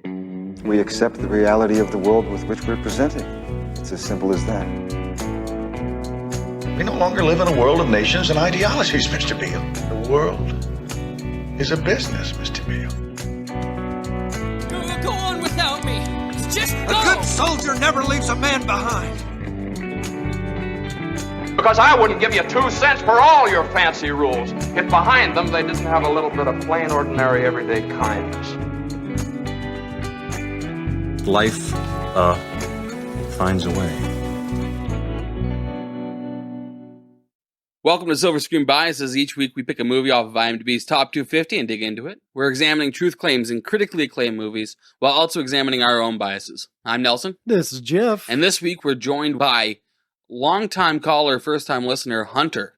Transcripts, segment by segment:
We accept the reality of the world with which we're presented. It's as simple as that. We no longer live in a world of nations and ideologies, Mr. Beale. The world is a business, Mr. Beale. Go on without me. Just go. A good soldier never leaves a man behind. Because I wouldn't give you 2 cents for all your fancy rules if behind them they didn't have a little bit of plain, ordinary, everyday kindness. Life, finds a way. Welcome to Silver Screen Biases. Each week we pick a movie off of IMDb's top 250 and dig into it. We're examining truth claims in critically acclaimed movies while also examining our own biases. I'm Nelson. This is Jeff. And this week we're joined by longtime caller, first-time listener, Hunter.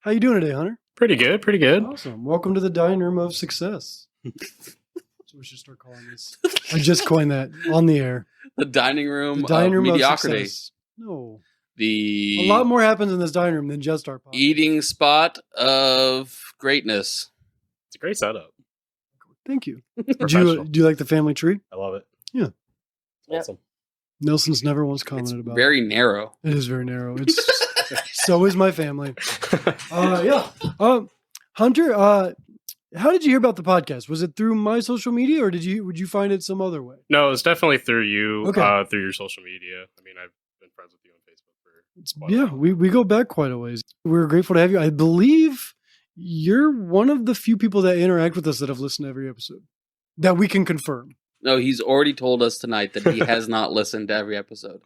How you doing today, Hunter? Pretty good, pretty good. Awesome. Welcome to the dining room of success. That's what we should start calling this. I just coined that on the air. The dining room, The dining room of of mediocrity. success. No. A lot more happens in this dining room than just our podcast. eating spot of greatness. It's a great setup. Thank you. Professional. Do you like the family tree? I love it. Yeah. Awesome. Nelson's never once commented about Very narrow. it. It is very narrow. It's so is my family. Yeah. Hunter, how did you hear about the podcast? Was it through my social media, or would you find it some other way? No, it's definitely through you, Okay. through your social media. I mean, I've been friends with you on Facebook for quite a Yeah, while. we go back quite a ways. We're grateful to have you. I believe you're one of the few people that interact with us that have listened to every episode that we can confirm. No, he's already told us tonight that he has not listened to every episode.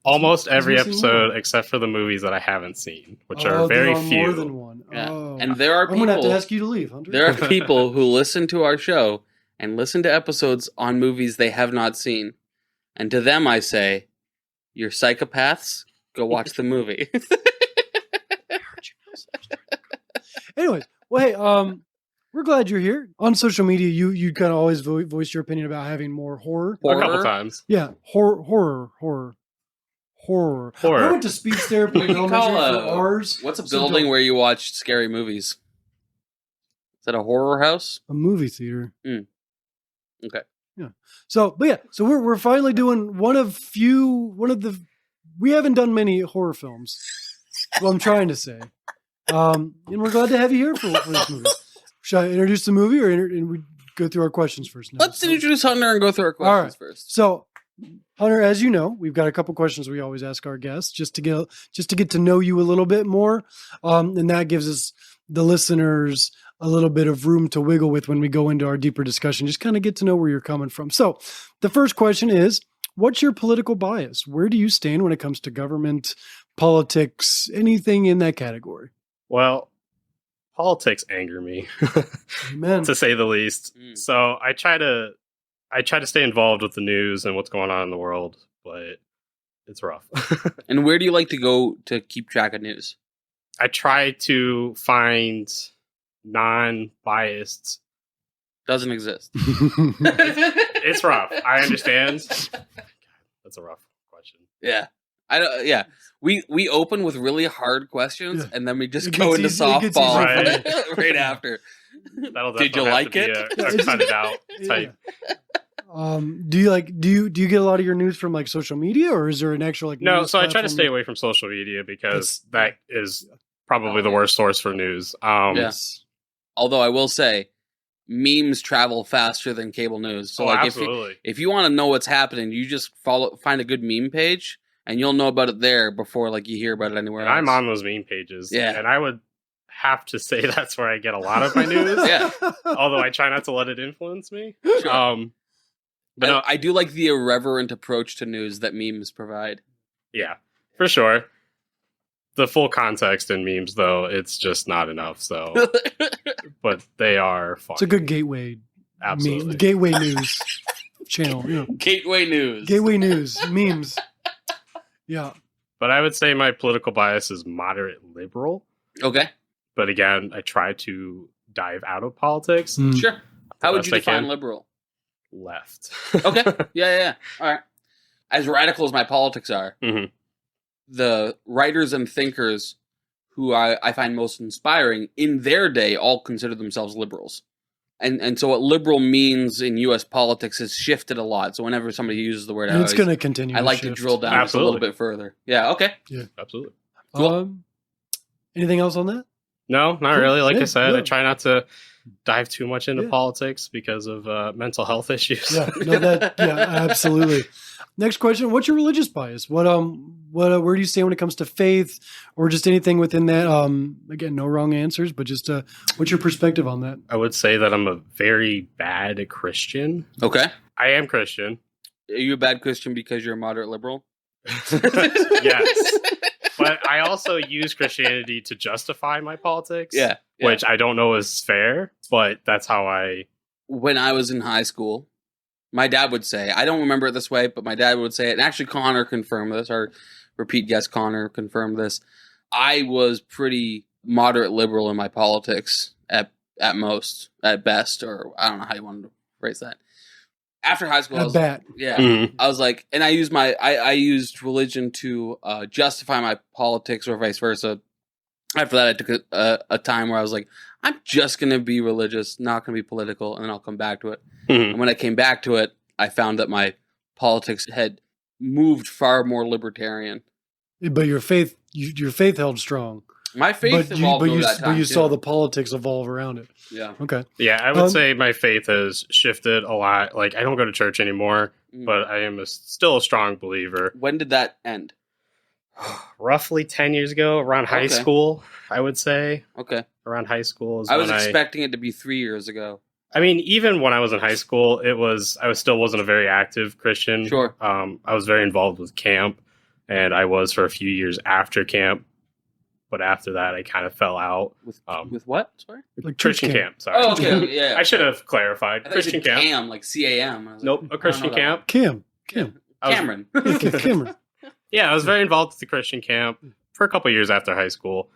Almost every missing episode one. except for the movies that I haven't seen, which Oh, are very there few. More than one. Yeah. Oh. And there are I'm gonna have to people. ask you to leave, Hunter. There are people who listen to our show and listen to episodes on movies they have not seen. And to them I say, you're psychopaths, go watch the movie. Anyways, well, hey, we're glad you're here. On social media, you kind of always voice your opinion about having more horror. A couple times. Yeah, horror. I went to speech therapy What do you elementary call for R's. What's a So building don't- where you watch scary movies? Is that a horror house? A movie theater. Okay. Yeah. So we're finally doing one of the. We haven't done many horror films. Well, I'm trying to say, and we're glad to have you here for this movie. Should I introduce the movie, and we go through our questions first? Now? Let's introduce Hunter and go through our questions first. So, Hunter, as you know, we've got a couple questions we always ask our guests just to get to know you a little bit more, and that gives us the listeners a little bit of room to wiggle with when we go into our deeper discussion. Just kind of get to know where you're coming from. So, the first question is, what's your political bias? Where do you stand when it comes to government, politics, anything in that category? Well, politics anger me, Amen. to say the least. Mm. So I try to stay involved with the news and what's going on in the world, but it's rough. And where do you like to go to keep track of news? I try to find non-biased. Doesn't exist. It's rough. I understand. That's a rough question. Yeah. I don't. Yeah. We open with really hard questions, Yeah. and then we just It go gets into easy- it gets softball easy. right after. That'll Did you definitely have like to be it? a cut it out type. Do you get a lot of your news from like social media, or is there an actual like No, news so I try to platform? stay away from social media because That's- that is probably the worst source for news. Yes. Although I will say, memes travel faster than cable news. So like absolutely. if you want to know what's happening, you just find a good meme page, and you'll know about it there before like you hear about it anywhere And else. I'm on those meme pages. Yeah. And I would have to say that's where I get a lot of my news. Yeah. Although I try not to let it influence me. Sure. But no, I do like the irreverent approach to news that memes provide. yeah, for sure. The full context in memes, though, it's just not enough. So, but they are fun. It's a good gateway. Absolutely. Gateway news channel. You know. Gateway news. Gateway news memes. Yeah. But I would say my political bias is moderate liberal. Okay. But again, I try to dive out of politics. Mm. Sure. How would you best I define can. liberal? Left. Okay. Yeah. All right. As radical as my politics are, Mhm. the writers and thinkers who I find most inspiring in their day all consider themselves liberals. And so what liberal means in U.S. politics has shifted a lot. So whenever somebody uses the word, And it's going to continue. I like to shift. drill down just a little bit further. Yeah. Okay. Absolutely. Cool. Anything else on that? No, not Cool. really. Like Yeah, I said, yeah. I try not to dive too much into Yeah. politics because of mental health issues. Yeah, no, absolutely. Next question: what's your religious bias? Where do you stand when it comes to faith, or just anything within that? Again, no wrong answers, but just what's your perspective on that? I would say that I'm a very bad Christian. Okay. I am Christian. Are you a bad Christian because you're a moderate liberal? Yes. But I also use Christianity to justify my politics. Yeah. Which I don't know is fair, but that's how When I was in high school, my dad would say, I don't remember it this way, but my dad would say it. And actually, Connor confirmed this. Our repeat guest, Connor, confirmed this. I was pretty moderate liberal in my politics at most, at best, or I don't know how you wanted to phrase that. After high school, I was, I was like, and I used religion to justify my politics or vice versa. After that, I took a time where I was like, I'm just going to be religious, not going to be political, and then I'll come back to it. And when I came back to it, I found that my politics had moved far more libertarian. But your faith held strong. My faith evolved over that time, but you too. saw the politics evolve around it. Yeah. Okay. Yeah, I would say my faith has shifted a lot. Like, I don't go to church anymore, but I am still a strong believer. When did that end? Roughly 10 years ago, around high school, I would say. Okay. Around high school is I was expecting it to be 3 years ago. I mean, even when I was in high school, I still wasn't a very active Christian. Sure. I was very involved with camp, and I was for a few years after camp. But after that, I kind of fell out. With what? Sorry? Like Christian camp. Sorry. Oh, okay. Yeah. I should have clarified. I thought Christian you said camp. CAM, like CAM. I was Nope, like, a Christian camp. Cameron. Cameron. Yeah, I was very involved with the Christian camp for a couple years after high school.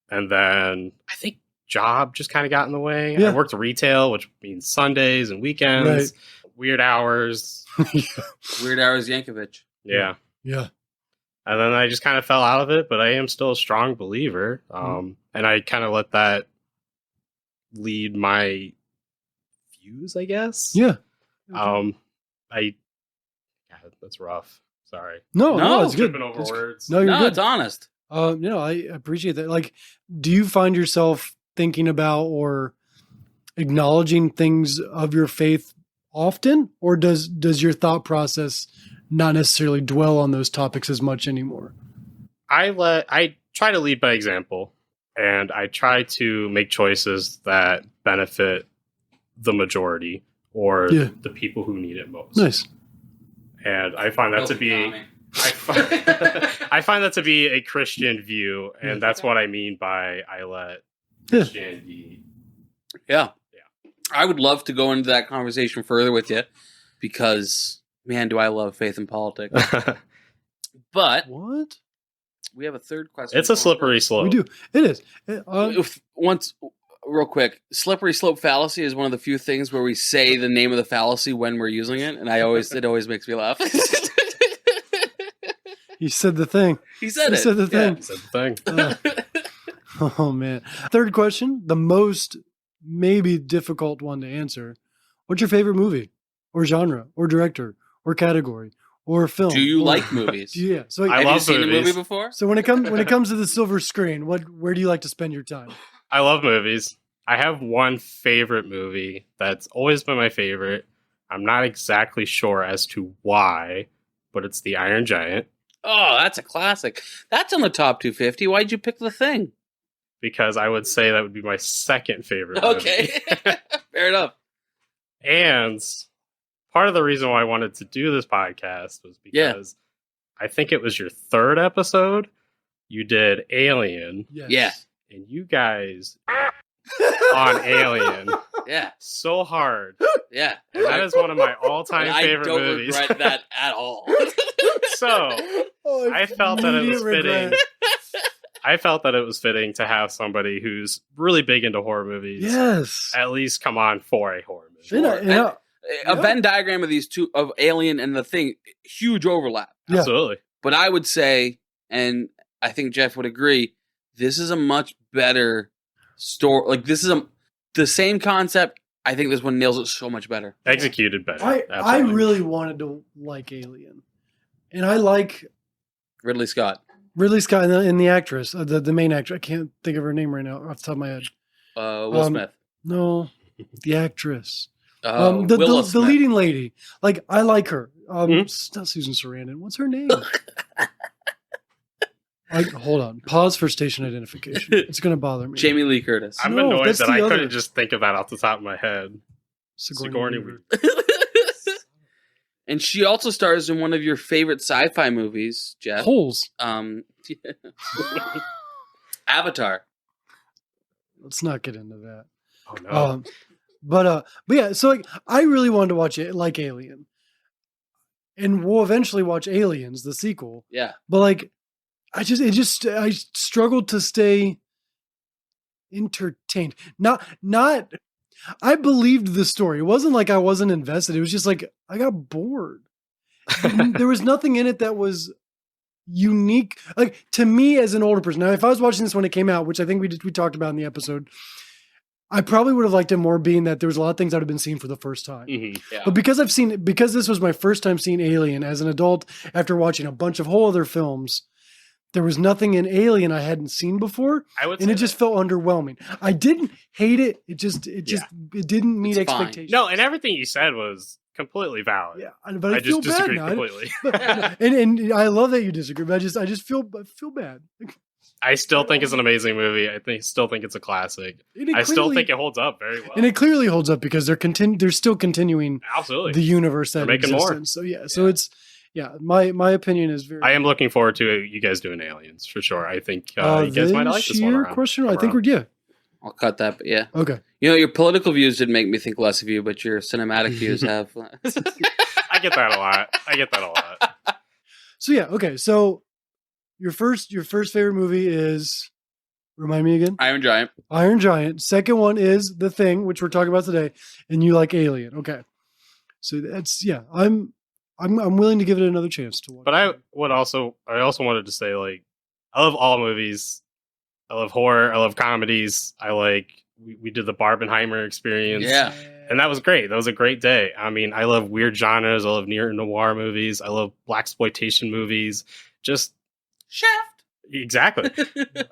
And then I think job just kind of got in the way. Yeah. I worked retail, which means Sundays and weekends, weird hours. Weird Hours Yankovic. Yeah. Yeah. And then I just kind of fell out of it, but I am still a strong believer. And I kind of let that lead my views, I guess. Yeah. That's rough. Sorry. No, it's good. Tripping over words. No, you're good. It's honest. I appreciate that. Like, do you find yourself thinking about or acknowledging things of your faith often, or does your thought process not necessarily dwell on those topics as much anymore? I try to lead by example, and I try to make choices that benefit the majority or the people who need it most. Nice. And I find that to be I find that to be a Christian view, and that's what I mean by I let Christianity. Yeah. I would love to go into that conversation further with you because, man, do I love faith and politics. But what? We have a third question. It's a slippery slope. We do. It is. Real quick, slippery slope fallacy is one of the few things where we say the name of the fallacy when we're using it, and it always makes me laugh. He said the thing. He said the thing. He said the thing. Oh man. Third question, the most maybe difficult one to answer. What's your favorite movie or genre or director or category or film? Do you like movies? Yeah. So I have love you seen movies. a movie before? So when it comes to the silver screen, where do you like to spend your time? I love movies. I have one favorite movie that's always been my favorite. I'm not exactly sure as to why, but it's The Iron Giant. Oh, that's a classic. That's on the top 250. Why'd you pick The Thing? Because I would say that would be my second favorite movie. Okay. Fair enough. And part of the reason why I wanted to do this podcast was because I think it was your third episode. You did Alien. Yes. Yeah. And you guys on Alien so hard. Yeah. And that is one of my all-time favorite movies. I don't regret that at all. So I felt that it was fitting. I felt that it was fitting to have somebody who's really big into horror movies. Yes. At least come on for a horror movie. Sure. A Venn diagram of these two, of Alien and The Thing, huge overlap. Yeah. Absolutely. But I would say, and I think Jeff would agree, this is a much better story. Like, this is the same concept, I think this one nails it so much better. Executed better. I Absolutely. really wanted to like Alien, and I like Ridley Scott. Ridley Scott and the actress, the main actress. I can't think of her name right now off the top of my head. Will Smith. No, the actress. Willow The Smith. leading lady. Like, I like her. Hmm? It's not Susan Sarandon. What's her name? Hold on. Pause for station identification. It's going to bother me. Jamie Lee Curtis. I'm No, annoyed that's that the I other. couldn't just think of that off the top of my head. Sigourney Weaver. And she also stars in one of your favorite sci-fi movies, Jeff. Holes. Avatar. Let's not get into that. Oh no. But yeah, so like, I really wanted to watch it like Alien. And we'll eventually watch Aliens, the sequel. Yeah. But like, I struggled to stay entertained. Not I believed the story. It wasn't like I wasn't invested. It was just like I got bored. There was nothing in it that was unique. Like, to me as an older person. Now, if I was watching this when it came out, which I think we talked about in the episode, I probably would have liked it more, being that there was a lot of things I'd have been seeing for the first time. Mm-hmm. Yeah. But because this was my first time seeing Alien as an adult after watching a bunch of whole other films, there was nothing in Alien I hadn't seen before, and it just felt underwhelming. I didn't hate it. It didn't meet It's fine. expectations. No, and everything you said was completely valid. Yeah, but I I feel just disagree bad now. completely. and I love that you disagree, but I just feel bad. I still think it's an amazing movie. Still think it's a classic. I still think it holds up very well. And it clearly holds up because they're still continuing Absolutely. the universe that They're making exists more. in. So so it's my opinion is very. I am looking forward to you guys doing Aliens for sure. I think you guys might like this one. year question. I think we're I'll cut that, but yeah. okay. You know, your political views didn't make me think less of you, but your cinematic views have. I get that a lot. So yeah, okay. So your first favorite movie is, remind me again. Iron Giant. Iron Giant. Second one is The Thing, which we're talking about today, and you like Alien. Okay. So that's I'm willing to give it another chance to watch. But I also wanted to say, like, I love all movies. I love horror. I love comedies. We did the Barbenheimer experience. Yeah. And that was great. That was a great day. I mean, I love weird genres. I love neo-noir movies. I love blaxploitation movies. Just Shaft. exactly.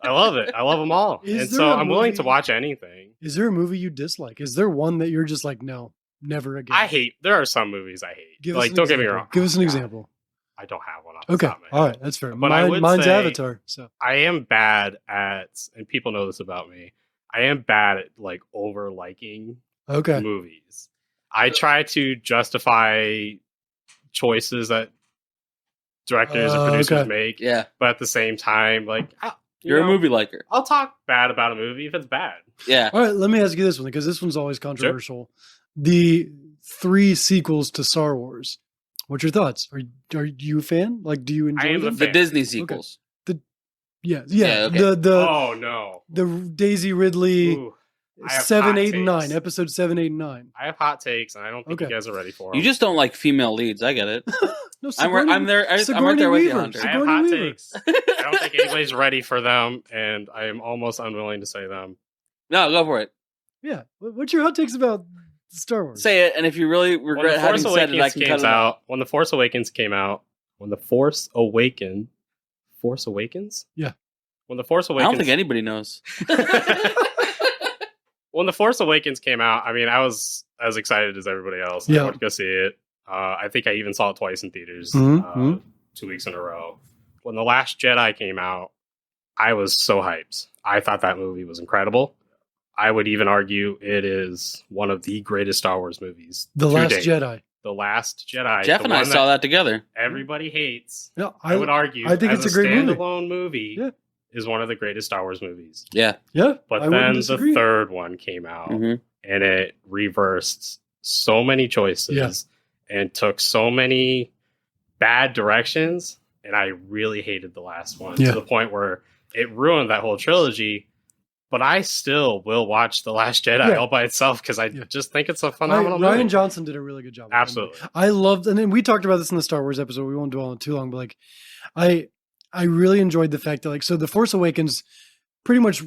I love it. I love them all. Is And there so a I'm willing to movie- watch anything. Is there a movie you dislike? Is there one that you're just like, no, never again? There are some movies I hate. Give us Like, an don't get me example. wrong. Give us an God, example. I don't have one. Off the Okay. top of my All head. right. That's fair. But I would Mine's say- Avatar. So I am bad at, and people know this about me, I am bad at like over liking okay. movies. I try to justify choices that directors and producers okay. make, Yeah. but at the same time, like, You're a movie liker. I'll talk bad about a movie if it's bad. Yeah. All right. Let me ask you this one, because this one's always controversial. The 3 sequels to Star Wars. What's your thoughts? Are you a fan? Like, do you enjoy am a them? The fan. Disney sequels. Yeah. okay. Oh no, The Daisy Ridley Ooh, I have 7, hot 8, and 9. takes. Episode 7, 8, and 9. I have hot takes, and I don't think Okay. you guys are ready for them. You just don't like female leads. I get it. No, I'm there. I'm right Sigourney there with you, Weaver. Hunter. I have Sigourney hot Weaver. takes. I don't think anybody's ready for them, and I am almost unwilling to say them. No, go for it. Yeah. What's your hot takes about Star Wars? Say it, and if you really When regret the having Force said it, I Awakens can cut came it out. out, when the Force Awakens came out, when the Force Awakens, Force Awakens, Yeah. When the Force I Awakens, don't think anybody knows. when the Force Awakens came out, I mean, I was as excited as everybody else. Yeah. I went to go see it. I think I even saw it twice in theaters, Mhm. 2 weeks in a row. When The Last Jedi came out, I was so hyped. I thought that movie was incredible. I would even argue it is one of the greatest Star Wars movies. The to Last date. Jedi. The Last Jedi. Jeff the and I one saw that together. everybody hates. Yeah, I would argue. I think as it's a great movie. standalone movie. Yeah. Is one of the greatest Star Wars movies. Yeah. Yeah. But I wouldn't then the disagree. third one came out, hmm and it reversed so many choices and took so many bad directions, and I really hated the last one Yeah. to the point where it ruined that whole trilogy. But I still will watch The Last Jedi Yeah. all by itself because I Yeah. just think it's a phenomenal movie. Ryan Johnson did a really good job. with that Absolutely. movie. I loved, and then we talked about this in the Star Wars episode. We won't dwell on it too long, but like, I really enjoyed the fact that, like, so The Force Awakens pretty much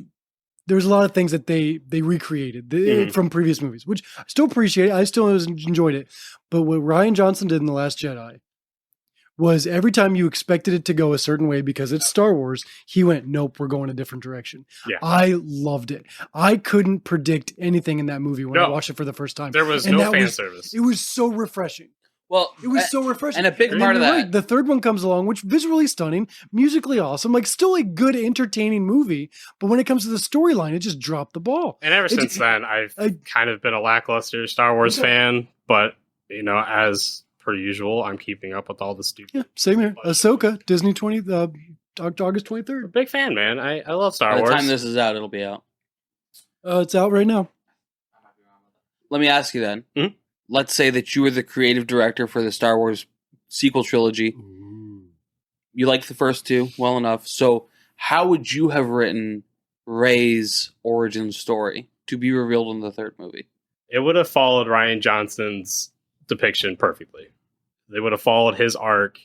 there's a lot of things that they recreated from previous movies, which I still appreciate. I still enjoyed it. But what Rian Johnson did in The Last Jedi was every time you expected it to go a certain way because it's Star Wars, he went, nope, we're going a different direction. Yeah. I loved it. I couldn't predict anything in that movie when I watched it for the first time. There was no fan service. It was so refreshing. Well, It was so refreshing. and a big part of you're that. right, the third one comes along, which visually stunning, musically awesome, like still a good, entertaining movie. But when it comes to the storyline, it just dropped the ball. And ever since then, I've kind of been a lackluster Star Wars fan. But, you know, as per usual, I'm keeping up with all the stupid. Yeah, same here. Ahsoka, Disney August 23rd. Big fan, man. I love Star By the Wars. time this is out, it'll be out. It's out right now. Let me ask you then. Mhm. Let's say that you were the creative director for the Star Wars sequel trilogy. You liked the first two well enough. So how would you have written Rey's origin story to be revealed in the third movie? It would have followed Rian Johnson's depiction perfectly. They would have followed his arc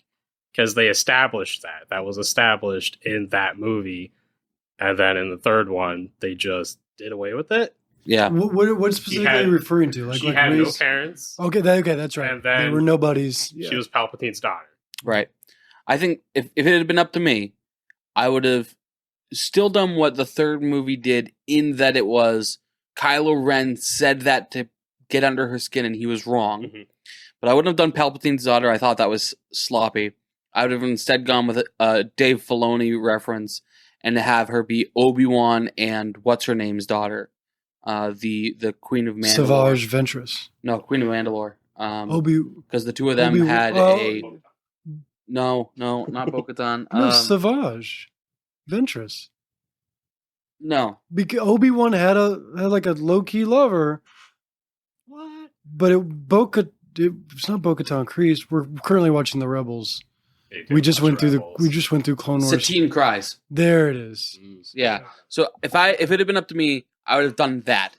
because they established that. That was established in that movie. And then in the third one, they just did away with it. Yeah. What specifically are you referring to? She had no parents. Okay, that's right. And then they were nobodies. Yeah. She was Palpatine's daughter. Right. I think if it had been up to me, I would have still done what the third movie did in that it was Kylo Ren said that to get under her skin and he was wrong. Mm-hmm. But I wouldn't have done Palpatine's daughter. I thought that was sloppy. I would have instead gone with a Dave Filoni reference and to have her be Obi-Wan and what's-her-name's daughter. The Queen of Mandalore. Savage Ventress. No, Queen of Mandalore. Because the two of them Obi- had a... No, not Bo-Katan. No, Savage Ventress. No. Because Obi-Wan had like a low-key lover. What? But it's not Bo-Katan Kryze. We're currently watching the Rebels. We just went through Clone Wars. Satine Cries. There it is. Yeah. So if it had been up to me, I would have done that.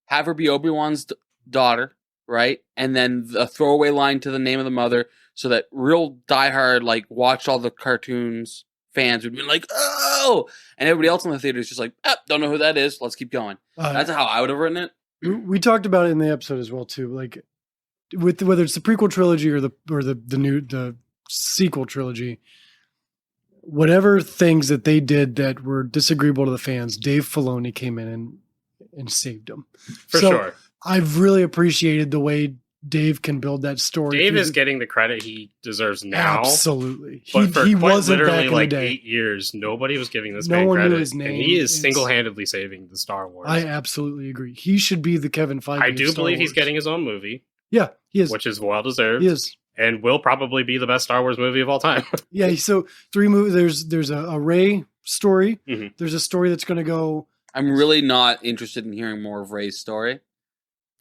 Have her be Obi-Wan's daughter, right? And then a throwaway line to the name of the mother, so that real diehard, like, watched all the cartoons fans would be like, oh! And everybody else in the theater is just like, don't know who that is. Let's keep going. That's how I would have written it. We talked about it in the episode as well too. Like, with whether it's the prequel trilogy or the sequel trilogy, whatever things that they did that were disagreeable to the fans, Dave Filoni came in and saved them. For sure. I've really appreciated the way Dave can build that story. Dave is getting the credit he deserves now. Absolutely. But for he quite wasn't literally back like in the day. 8 years, nobody was giving this No man one knew credit. his name. And he is It's- single-handedly saving the Star Wars. I absolutely agree. He should be the Kevin Feige. I of do Star believe he's Wars. getting his own movie. Yeah, he is. Which is well-deserved. He is. And will probably be the best Star Wars movie of all time. Yeah, so 3 movies. There's a Rey story. Mm-hmm. There's a story that's going to go. I'm really not interested in hearing more of Rey's story.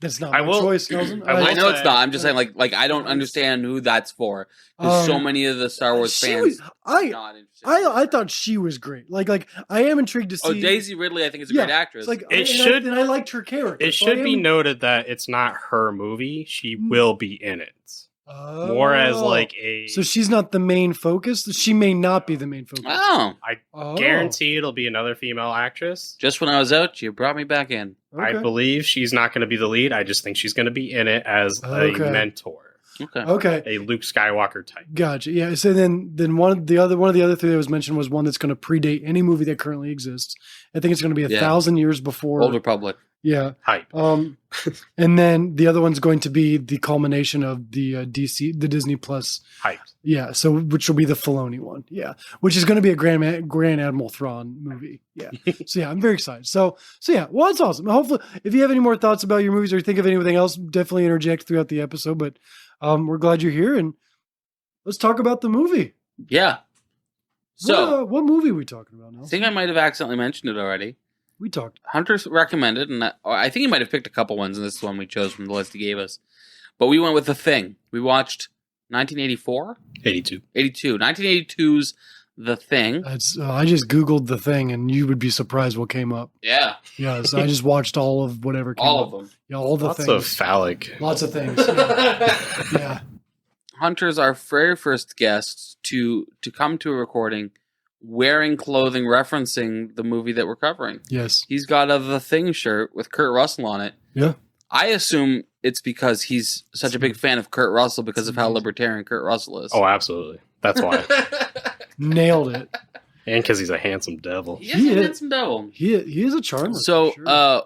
That's not my choice, Nelson. I know it's not. I'm just saying, like I don't understand who that's for. Because so many of the Star Wars fans are not interested. I thought she was great. Like I am intrigued to see. Oh, Daisy Ridley, I think is a great actress. Like, and I liked her character. It should be noted that it's not her movie. She will be in it. More as like a... So she's not the main focus? She may not be the main focus. Oh. I guarantee it'll be another female actress. Just when I was out, you brought me back in. I believe she's not going to be the lead. I just think she's going to be in it as a mentor. Okay. A Luke Skywalker type. Gotcha. Yeah. So then one of the other 3 that was mentioned was one that's going to predate any movie that currently exists. I think it's going to be 1,000 years before Old Republic. Yeah. Hype. And then the other one's going to be the culmination of the Disney Plus. Hype. Yeah. So which will be the Filoni one. Yeah. Which is going to be a Grand Admiral Thrawn movie. Yeah. So yeah, I'm very excited. So yeah, well, it's awesome. Hopefully, if you have any more thoughts about your movies or think of anything else, definitely interject throughout the episode. But we're glad you're here, and let's talk about the movie. Yeah. So what movie are we talking about now? I think I might have accidentally mentioned it already. We talked. Hunter recommended, and I think he might have picked a couple ones, and this is one we chose from the list he gave us. But we went with The Thing. We watched 1984? 82. 1982's The Thing. I just Googled The Thing, and you would be surprised what came up. Yeah. Yeah, so I just watched all of whatever came All up. of them. Yeah, all the Lots things. of phallic. Lots of things. Yeah. Hunter's our very first guest to come to a recording wearing clothing referencing the movie that we're covering. Yes. He's got a The Thing shirt with Kurt Russell on it. Yeah. I assume it's because he's such a big fan of Kurt Russell because of how libertarian Kurt Russell is. Oh, absolutely. That's why. Nailed it. And because he's a handsome devil. He is a handsome devil. He is a charmer. So, for sure.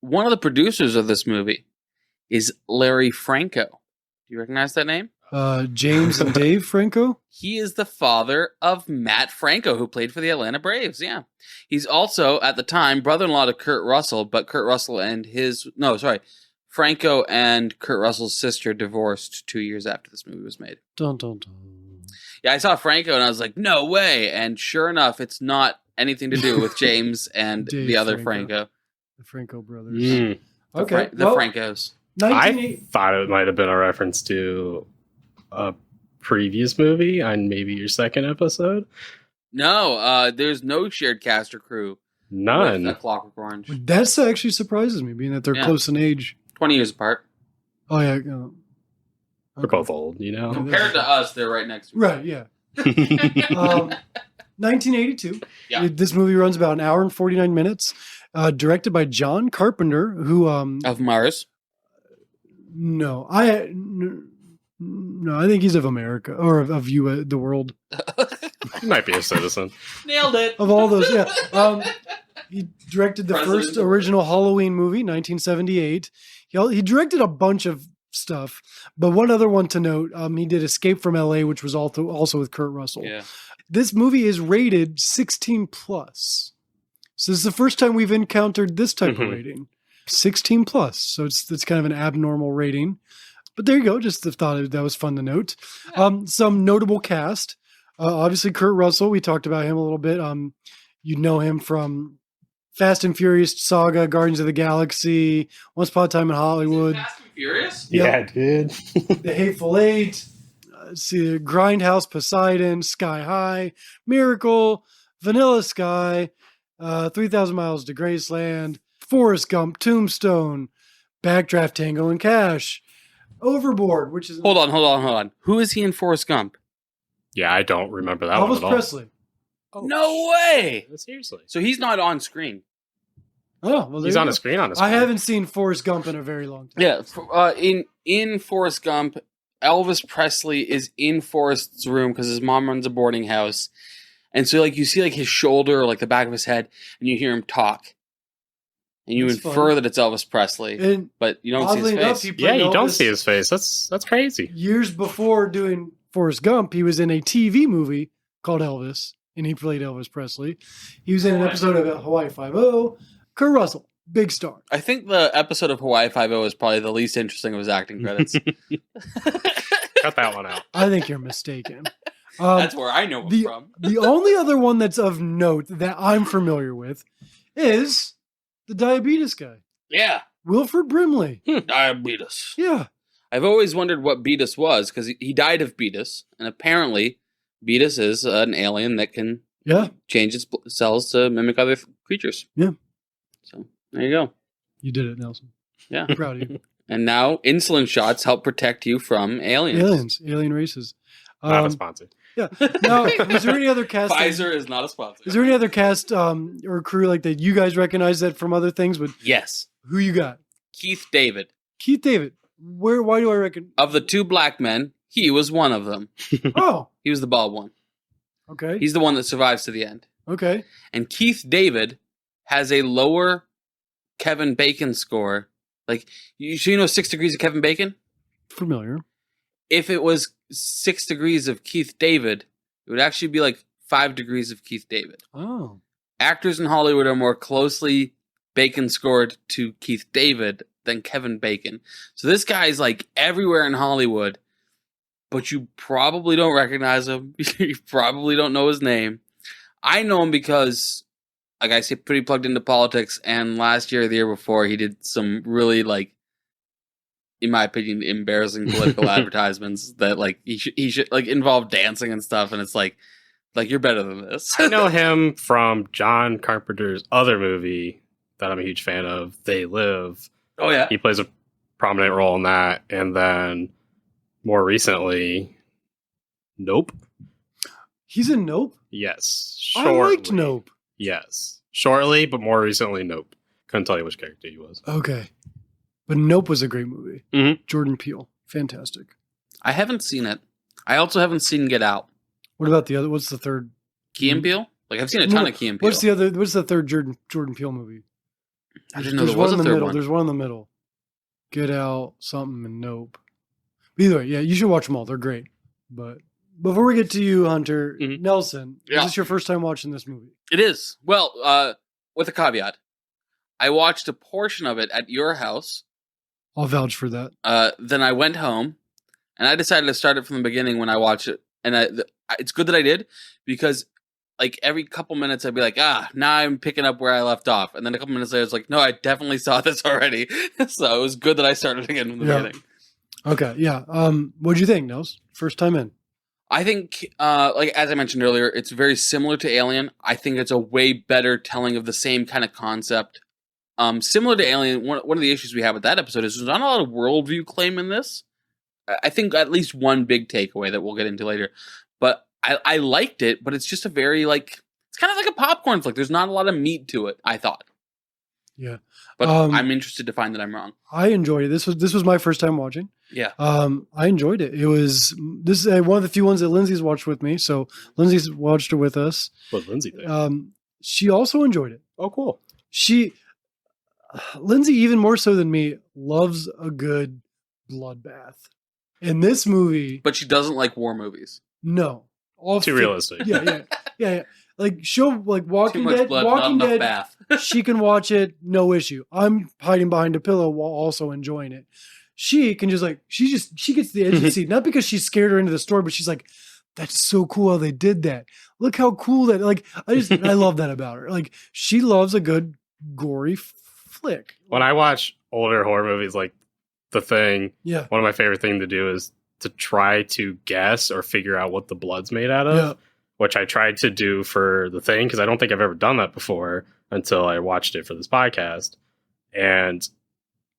one of the producers of this movie is Larry Franco. Do you recognize that name? James and Dave Franco. He is the father of Matt Franco, who played for the Atlanta Braves. Yeah. He's also, at the time, brother-in-law to Kurt Russell, but Kurt Russell and Franco and Kurt Russell's sister divorced 2 years after this movie was made. Dun, dun, dun. Yeah, I saw Franco and I was like, no way. And sure enough, it's not anything to do with James and Dave the other Franco. The Franco brothers. Mm. Okay. The Francos. I thought it might have been a reference to a previous movie on maybe your second episode. No, there's no shared cast or crew. None. With Clockwork Orange. That's actually surprises me, being that they're close in age. 20 years apart. Oh, yeah. We're both old, you know? Compared to us, they're right next to each Right, yeah. 1982. Yeah. This movie runs about an hour and 49 minutes. Directed by John Carpenter, who... of Mars. No, I think he's of America, or of you, the world. He might be a citizen. Nailed it. Of all those, yeah. He directed the President first of the original Halloween movie, 1978. He directed a bunch of stuff, but one other one to note, he did Escape from LA, which was also with Kurt Russell. Yeah. This movie is rated 16 plus. So this is the first time we've encountered this type of rating. 16 plus. So it's kind of an abnormal rating. But there you go. Just thought that was fun to note. Some notable cast. Obviously, Kurt Russell. We talked about him a little bit. You know him from Fast and Furious Saga, Guardians of the Galaxy, Once Upon a Time in Hollywood. Fast and Furious? Yep. Yeah, dude. The Hateful Eight. See, Grindhouse, Poseidon, Sky High, Miracle, Vanilla Sky, 3,000 Miles to Graceland, Forrest Gump, Tombstone, Backdraft, Tango and Cash, Overboard, which is... Hold on. Who is he in Forrest Gump? Yeah, I don't remember that one Elvis at all. Presley. Oh, No way! seriously. So he's not on screen. Oh, well, He's on a screen on his I phone. haven't seen Forrest Gump in a very long time. Yeah, in Forrest Gump, Elvis Presley is in Forrest's room because his mom runs a boarding house. And so, like, you see, like, his shoulder or, like, the back of his head, and you hear him talk. And you That's infer fun. that it's Elvis Presley, And but you don't see his oddly enough, face. he played Yeah, you don't Elvis see his face. That's crazy. Years before doing Forrest Gump, he was in a TV movie called Elvis, and he played Elvis Presley. He was in an episode of Hawaii Five-0. Kurt Russell, big star. I think the episode of Hawaii Five-0 is probably the least interesting of his acting credits. Cut that one out. I think you're mistaken. That's where I know him from. The only other one that's of note that I'm familiar with is the diabetes guy, Yeah, Wilford Brimley. diabetes. Yeah. I've always wondered what Beatus was because he died of Beatus, and apparently Beatus is an alien that can change its cells to mimic other creatures. Yeah. So there you go. You did it, Nelson. Yeah. I'm proud of you. And now insulin shots help protect you from aliens. Alien races. Not a sponsor. Yeah. Now, is there any other cast? Pfizer is not a sponsor. Is there any other cast or crew like that you guys recognize that from other things? But Yes. who you got? Keith David. Keith David. Why do I reckon? Of the two black men, he was one of them. Oh, He was the bald one. okay. He's the one that survives to the end. Okay. And Keith David has a lower Kevin Bacon score. Like, you know 6 Degrees of Kevin Bacon? Familiar. If it was 6 degrees of Keith David, it would actually be like 5 degrees of Keith David. Oh. Actors in Hollywood are more closely Bacon scored to Keith David than Kevin Bacon. So this guy's like everywhere in Hollywood, but you probably don't recognize him. You probably don't know his name. I know him because, like I say, pretty plugged into politics, and last year or the year before, he did some really, like, in my opinion, embarrassing political advertisements that, like, he should like involve dancing and stuff, and it's like you're better than this. I know him from John Carpenter's other movie that I'm a huge fan of, They Live. Oh yeah, He plays a prominent role in that, and then more recently, Nope. He's in Nope? Yes. I Shortly. liked Nope. Yes. Shortly, but more recently, Nope. Couldn't tell you which character he was. Okay. But Nope was a great movie. Mhm. Jordan Peele. Fantastic. I haven't seen it. I also haven't seen Get Out. What about the other? What's the third? Key and Peele? Like, I've seen a ton of Key and Peele. What's the other? What's the third Jordan Peele movie? I didn't know There's there was one a in the third middle. one. There's one in the middle. Get Out, something, and Nope. But either way, yeah, you should watch them all. They're great. But before we get to you, Hunter, Nelson, Yeah. is this your first time watching this movie? It is. Well, with a caveat. I watched a portion of it at your house. I'll vouch for that. Then I went home, and I decided to start it from the beginning when I watched it. And it's good that I did, because like every couple minutes I'd be like, now I'm picking up where I left off. And then a couple minutes later, it's like, no, I definitely saw this already. So it was good that I started again from the beginning. Okay, yeah. What'd you think, Nels? First time in. I think, like as I mentioned earlier, it's very similar to Alien. I think it's a way better telling of the same kind of concept. Similar to Alien, one of the issues we have with that episode is there's not a lot of worldview claim in this. I think at least one big takeaway that we'll get into later. But I liked it, but it's just a very, like, it's kind of like a popcorn flick. There's not a lot of meat to it, I thought. Yeah. But I'm interested to find that I'm wrong. I enjoyed it. This was my first time watching. Yeah. I enjoyed it. This is one of the few ones that Lindsay's watched with me. So Lindsay's watched it with us. What Lindsay think? She also enjoyed it. Oh, cool. Lindsay, even more so than me, loves a good bloodbath. In this movie, But she doesn't like war movies. no, Too realistic. Yeah. Like she'll like Too Walking much Dead. blood, Walking not enough Dead. bath. She can watch it, no issue. I'm hiding behind a pillow while also enjoying it. She can just like she gets the edge of the seat, not because she's scared her into the story, but she's like, that's so cool how they did that. Look how cool that. Like I love that about her. Like she loves a good gory flick. When I watch older horror movies like The Thing, Yeah. one of my favorite things to do is to try to guess or figure out what the blood's made out of, Yeah. which I tried to do for The Thing because I don't think I've ever done that before until I watched it for this podcast. And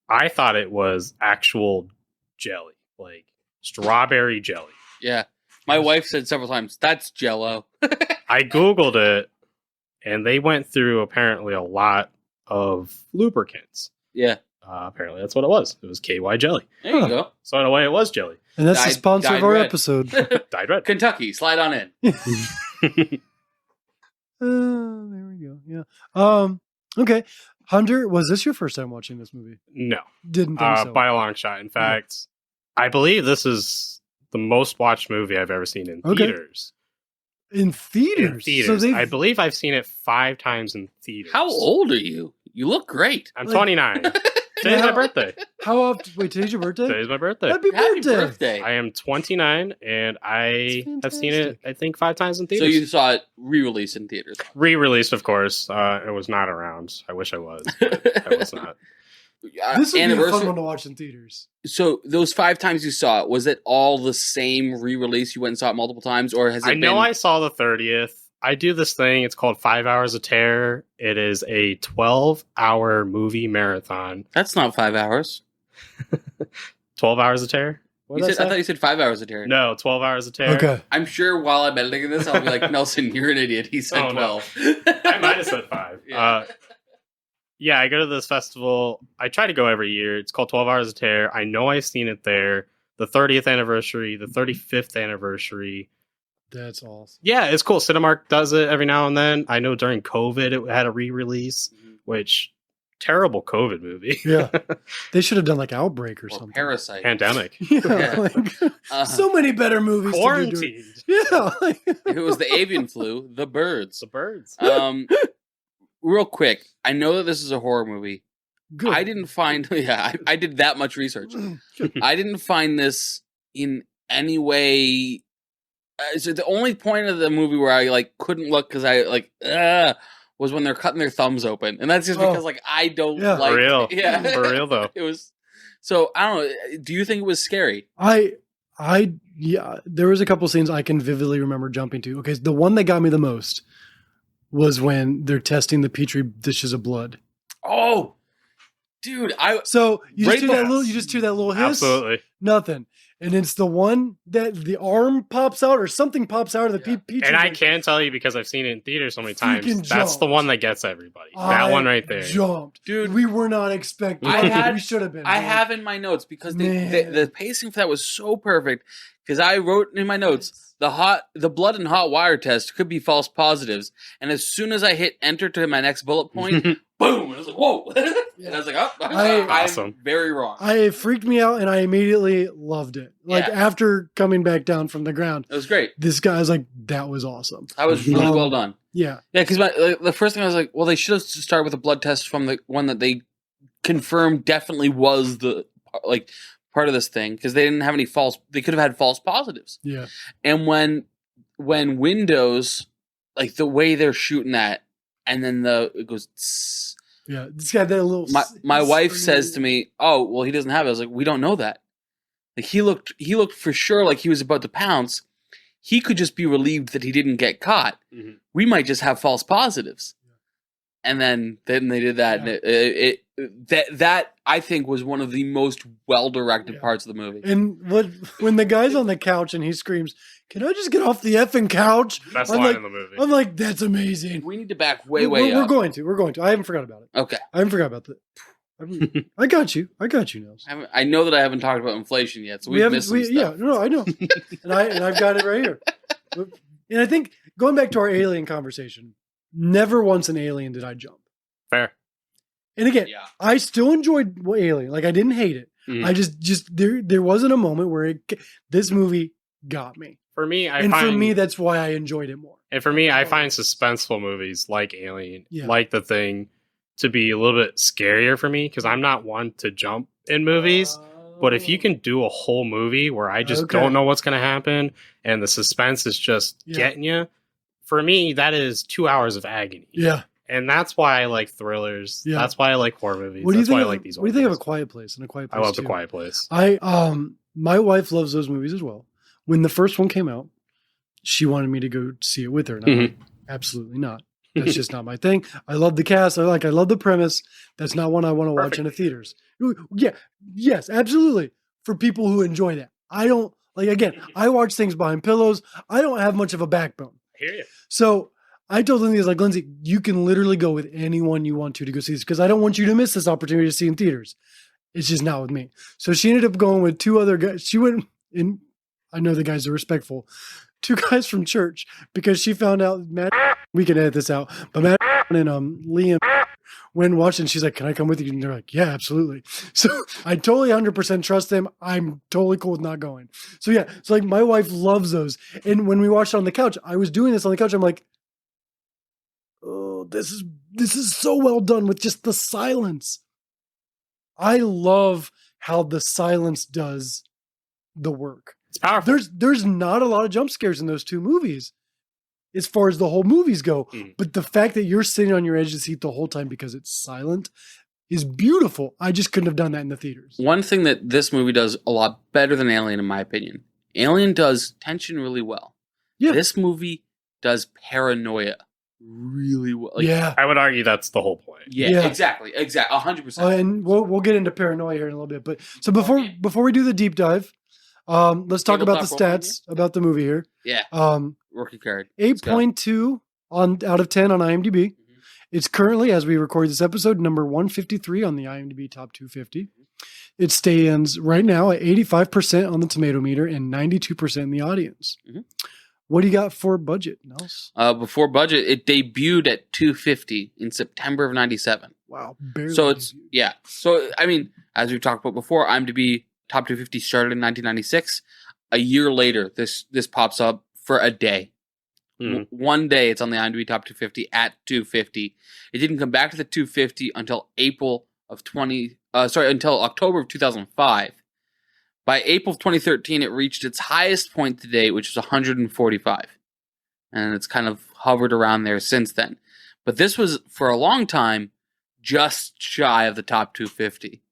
I thought it was actual jelly, like strawberry jelly. Yeah. My wife said several times, that's Jell-O. I Googled it, and they went through apparently a lot of lubricants. Yeah. Apparently that's what it was. It was KY jelly. There you go. So in a way, it was jelly. And that's the Dyed- sponsor dyed of our red. episode. Dyed red. Kentucky, slide on in. There we go. Yeah. Okay. Hunter, was this your first time watching this movie? No. Didn't think so. By a long shot. In fact, I believe this is the most watched movie I've ever seen in Okay. theaters. In theaters. In So they've, I believe I've seen it 5 times in theaters. How old are you? You look great. I'm Like- 29. Today's my birthday. how often? Wait, today's your birthday? Today's my birthday. Happy Happy birthday. birthday. I am 29, and I That's have seen it, fantastic. I think, 5 times in So theaters. you saw it re-released in theaters. Re-released, of course. It was not around. I wish I was, but I was not. This would be a Anniversary. fun one to watch in theaters. So those 5 times you saw it, was it all the same re-release? You went and saw it multiple times, or has it I know been? I saw the 30th. I do this thing. It's called 5 Hours of Terror. It is a 12-hour movie marathon. That's not 5 hours. 12 Hours of Terror? What You did said, I say? thought you said 5 hours of terror. No, 12 Hours of Terror. Okay. I'm sure while I'm editing this, I'll be like, Nelson, you're an idiot. He said Oh, no. 12. I might have said 5. Yeah. Yeah, I go to this festival. I try to go every year. It's called 12 Hours of Terror. I know I've seen it there. The 30th anniversary, the 35th anniversary. That's awesome. Yeah, it's cool. Cinemark does it every now and then. I know during COVID it had a re-release, which terrible COVID movie. Yeah. They should have done like Outbreak or Or something. Parasite. Pandemic. Yeah. Yeah. Like, so many better movies to do. Quarantined. Yeah. If it was the avian flu, the birds. The birds. Real quick, I know that this is a horror movie. Good. I didn't find, I did that much research. I didn't find this in any way. So the only point of the movie where I like couldn't look because I like was when they're cutting their thumbs open, and that's just Oh. because like I don't Yeah. like For real. Yeah, For real, though. It was so I don't know. Do you think it was scary? Yeah, there was a couple scenes I can vividly remember jumping to. Okay, the one that got me the most was when they're testing the petri dishes of blood. Oh, dude, So you Right just hear that behind- little, you just hear that little hiss. Absolutely. Nothing. And it's the one that the arm pops out or something pops out of the Peach. And I can tell you because I've seen it in theaters so many times. Freaking That's the jumped. one that gets everybody. That one right there. Jumped. Dude. We were not expecting we should have been. I dude. have in my notes because Man. the pacing for that was so perfect. Because I wrote in my notes the blood and hot wire test could be false positives, and as soon as I hit enter to my next bullet point, boom! And I was like, whoa! And I was like, oh, Awesome. I'm very wrong. It freaked me out, and I immediately loved it. Like after coming back down from the ground, It was great. this guy's like, that was awesome. That was really well done. Yeah, Yeah, because the first thing I was like, well, they should have started with a blood test from the one that they confirmed definitely was the part of this thing, because they didn't have any they could have had false positives. yeah. And when Windows, like the way they're shooting that, and then it goes. Tss, Yeah, this guy that little. my wife says to me, "Oh, well, he doesn't have it." I was like, "We don't know that." Like he looked for sure like he was about to pounce. He could just be relieved that he didn't get caught. Mhm. We might just have false positives. And then they did that, and that I think was one of the most well directed parts of the movie. And when the guy's on the couch and he screams, "Can I just get off the effing couch?" Best I'm line like, in the movie. I'm like, that's amazing. We need to back way We're up. going to. I haven't forgot about it. Okay, I haven't forgot about that. I got you, Nels. I know that I haven't talked about inflation yet, so We we've haven't. missed some stuff. Yeah, no, I know, and I've got it right here. And I think going back to our alien conversation, never once an Alien did I jump. Fair. And again, Yeah. I still enjoyed Alien. Like I didn't hate it. Mhm. I just there wasn't a moment where this movie got me. For me, For me, that's why I enjoyed it more. And for me, I find suspenseful movies like Alien, Yeah. like The Thing, to be a little bit scarier for me because I'm not one to jump in movies. But if you can do a whole movie where I just Okay. don't know what's going to happen and the suspense is just getting you, for me, that is 2 hours of agony. Yeah. And that's why I like thrillers. Yeah. That's why I like horror movies. What do you That's think? why I Of, like these. what do you think of A horror Quiet Place and A Quiet movies. Place? I love The 2? Quiet Place. My wife loves those movies as well. When the first one came out, she wanted me to go see it with her, and I'm like, absolutely not. That's just not my thing. I love the cast. I love the premise. That's not one I want to watch in the theaters. Yeah, yes, absolutely. For people who enjoy that, I don't like. Again, I watch things behind pillows. I don't have much of a backbone. I hear you. So I told Lindsay, I was like, Lindsay, you can literally go with anyone you want to go see this because I don't want you to miss this opportunity to see in theaters. It's just not with me. So she ended up going with two other guys. She went in. I know the guys are respectful. 2 guys from church because she found out Matt. We can edit this out, but Matt and Liam went and watched it. And she's like, "Can I come with you?" And they're like, "Yeah, absolutely." So I totally 100% trust them. I'm totally cool with not going. So yeah, so like my wife loves those. And when we watched it on the couch, I was doing this on the couch. I'm like, oh, this is so well done with just the silence. I love how the silence does the work. It's powerful. There's not a lot of jump scares in those 2 movies as far as the whole movies go. But the fact that you're sitting on your edge of the seat the whole time because it's silent is beautiful. I just couldn't have done that in the theaters. One thing that this movie does a lot better than Alien, in my opinion, Alien does tension really well. Yeah. This movie does paranoia really well. Like, Yeah. I would argue that's the whole point. Yeah, exactly. 100%. And we'll get into paranoia here in a little bit. But so before we do the deep dive, let's talk about the Tabletop stats about the movie here. Yeah. 8.2 Rookie card. Let's go. out of 10 on IMDb. Mhm. It's currently, as we record this episode, number 153 on the IMDb Top 250. It stands right now at 85% on the tomato meter and 92% in the audience. Mhm. What do you got for budget, Nels? Before budget, it debuted at 250 in September of 97. Wow, barely. So it's, yeah. So, I mean, as we've talked about before, IMDb Top 250 started in 1996. A year later, this pops up for a day. One day, it's on the IMDb Top 250 at 250. It didn't come back to the 250 until until October of 2005. By April of 2013, it reached its highest point to date, which was 145. And it's kind of hovered around there since then. But this was, for a long time, just shy of the top 250.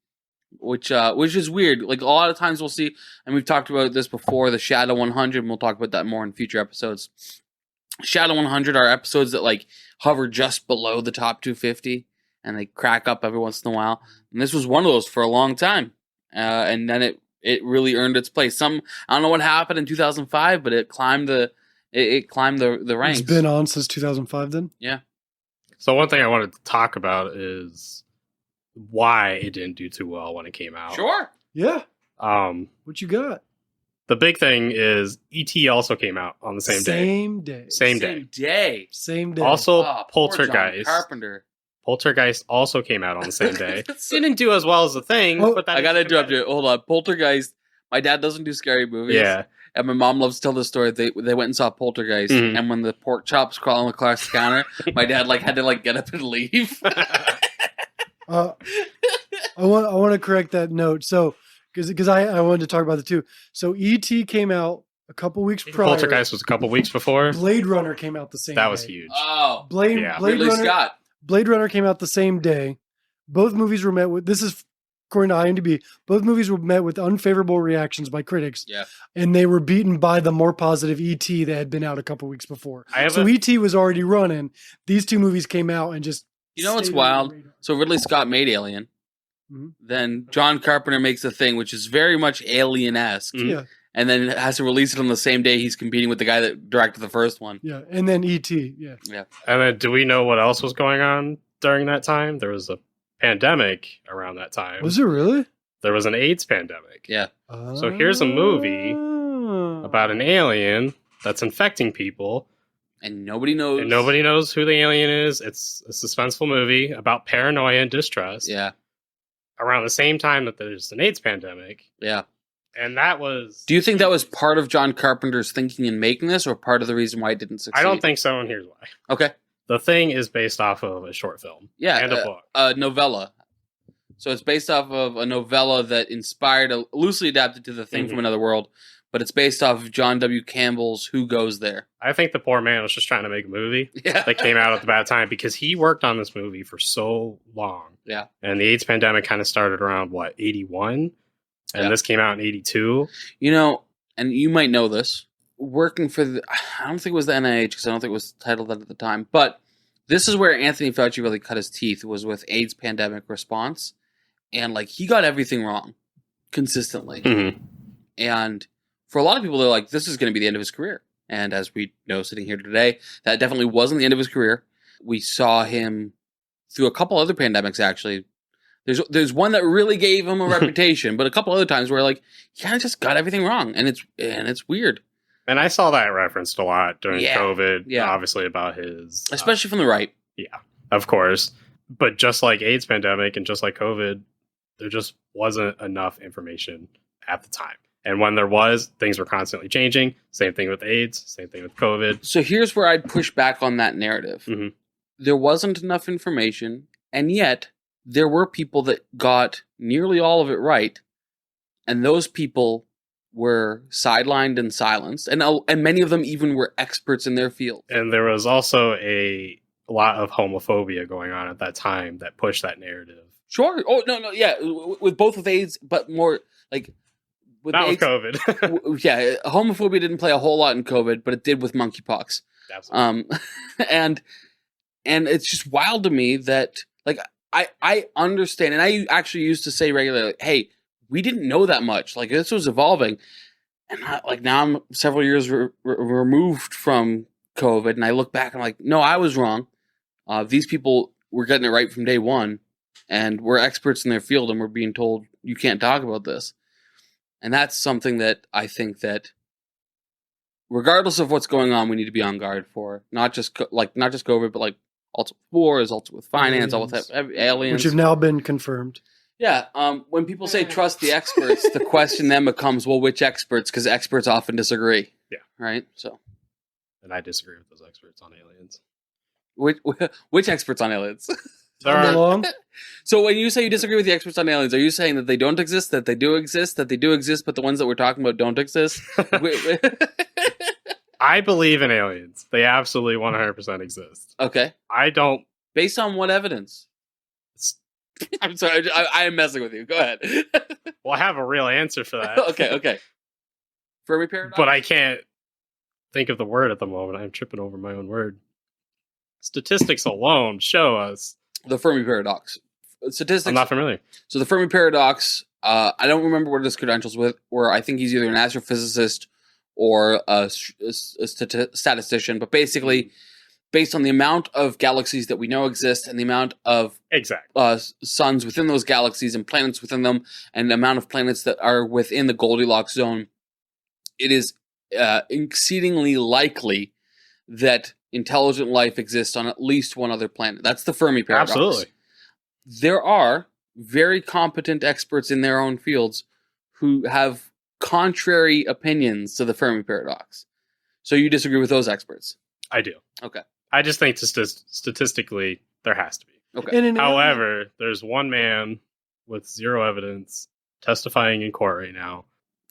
Which is weird. Like, a lot of times we'll see, and we've talked about this before, the Shadow 100, and we'll talk about that more in future episodes. Shadow 100 are episodes that, like, hover just below the top 250, and they crack up every once in a while. And this was one of those for a long time. And then it it really earned its place. I don't know what happened in 2005, but it climbed the ranks. It's been on since 2005 then? Yeah. So one thing I wanted to talk about is why it didn't do too well when it came out. Sure. Yeah. Um, What you got? the big thing is E.T. also came out on the same day. Same day. Same day. Same day. Also, Oh, poor John Poltergeist. Carpenter. Poltergeist also came out on the same day. Didn't do as well as the thing. Oh, but that I gotta is interrupt you. Hold on. Poltergeist. My dad doesn't do scary movies. Yeah. And my mom loves to tell the story. They went and saw Poltergeist, Mhm. and when the pork chops crawling across the counter, my dad had to get up and leave. I want to correct that note. So, because I wanted to talk about the two. So, E.T. came out a couple weeks prior. Poltergeist was a couple weeks before. Blade Runner came out the same That day. was huge. Oh, Blade Ridley Runner. Scott. Blade Runner came out the same day. Both movies were met with, this is according to IMDb, both movies were met with unfavorable reactions by critics. Yeah. And they were beaten by the more positive E.T. that had been out a couple weeks before. I have So a- E.T. was already running. These two movies came out and just. You know what's stayed on the wild? radar. So Ridley Scott made Alien. Mhm. Then John Carpenter makes a thing which is very much Alien-esque. Mhm. Yeah. And then has to release it on the same day he's competing with the guy that directed the first one. Yeah. And then E.T. Yeah. And then, do we know what else was going on during that time? There was a pandemic around that time. Was it really? There was an AIDS pandemic. Yeah. So here's a movie Ah. about an alien that's infecting people, And nobody knows. and nobody knows who the alien is. It's a suspenseful movie about paranoia and distrust. Yeah. Around the same time that there's an AIDS pandemic, Yeah. and that was. Do you think that was part of John Carpenter's thinking in making this, or part of the reason why it didn't succeed? I don't think so, and here's why. Okay. The Thing is based off of a short film. Yeah. And a book. A novella. So it's based off of a novella that inspired, loosely adapted to The Thing Mhm. from Another World, but it's based off of John W. Campbell's Who Goes There. I think the poor man was just trying to make a movie Yeah. that came out at the bad time because he worked on this movie for so long. Yeah. And the AIDS pandemic kind of started around, 81? And Yeah. this came out in 82. You know, and you might know this, working for I don't think it was the NIH because I don't think it was titled that at the time, but this is where Anthony Fauci really cut his teeth, was with AIDS pandemic response. And he got everything wrong consistently. Mhm. And for a lot of people, they're like, this is going to be the end of his career. And as we know, sitting here today, that definitely wasn't the end of his career. We saw him through a couple other pandemics, actually. There's one that really gave him a reputation, but a couple other times where he kind of just got everything wrong, and it's weird, And I saw that referenced a lot during Yeah. COVID, Yeah. obviously about his... especially from the right. of course. But just like AIDS pandemic and just like COVID, there just wasn't enough information at the time. And when there was, things were constantly changing. Same thing with AIDS, same thing with COVID. So here's where I'd push back on that narrative. Mhm. There wasn't enough information, and yet there were people that got nearly all of it right, and those people were sidelined and silenced, and many of them even were experts in their field. And there was also a lot of homophobia going on at that time that pushed that narrative. Sure. Oh no, yeah, with both with AIDS, but more with Not with AIDS. COVID. Yeah, homophobia didn't play a whole lot in COVID, but it did with monkeypox. Absolutely. And it's just wild to me that I understand, and I actually used to say regularly, hey, we didn't know that much. This was evolving, and now I'm several years removed from COVID, and I look back and I'm like, no, I was wrong. These people were getting it right from day one, and we're experts in their field, and we're being told you can't talk about this. And that's something that I think that, regardless of what's going on, we need to be on guard for. Not just COVID, but also wars, also with finance, all with aliens, Which have now been confirmed. Yeah. When people say trust the experts, the question then becomes, well, which experts? Because experts often disagree. Yeah. Right. So, And I disagree with those experts on aliens. which experts on aliens? There Come are, along. So when you say you disagree with the experts on aliens, are you saying that they don't exist, that they do exist, that they do exist, but the ones that we're talking about don't exist? I believe in aliens. They absolutely 100% exist. Okay. I don't. Based on what evidence? I'm sorry. I am messing with you. Go ahead. Well, I have a real answer for that. Okay. Fermi paradox? But I can't think of the word at the moment. I'm tripping over my own word. Statistics alone show us. The Fermi paradox. Statistics. I'm not familiar. So the Fermi paradox I don't remember what his credentials were. I think he's either an astrophysicist or a statistician. But basically, based on the amount of galaxies that we know exist and the amount of suns within those galaxies and planets within them and the amount of planets that are within the Goldilocks zone, it is exceedingly likely that intelligent life exists on at least one other planet. That's the Fermi paradox. Absolutely. There are very competent experts in their own fields who have contrary opinions to the Fermi paradox. So you disagree with those experts? I do. Okay. I just think statistically there has to be. Okay. However, there's one man with zero evidence testifying in court right now.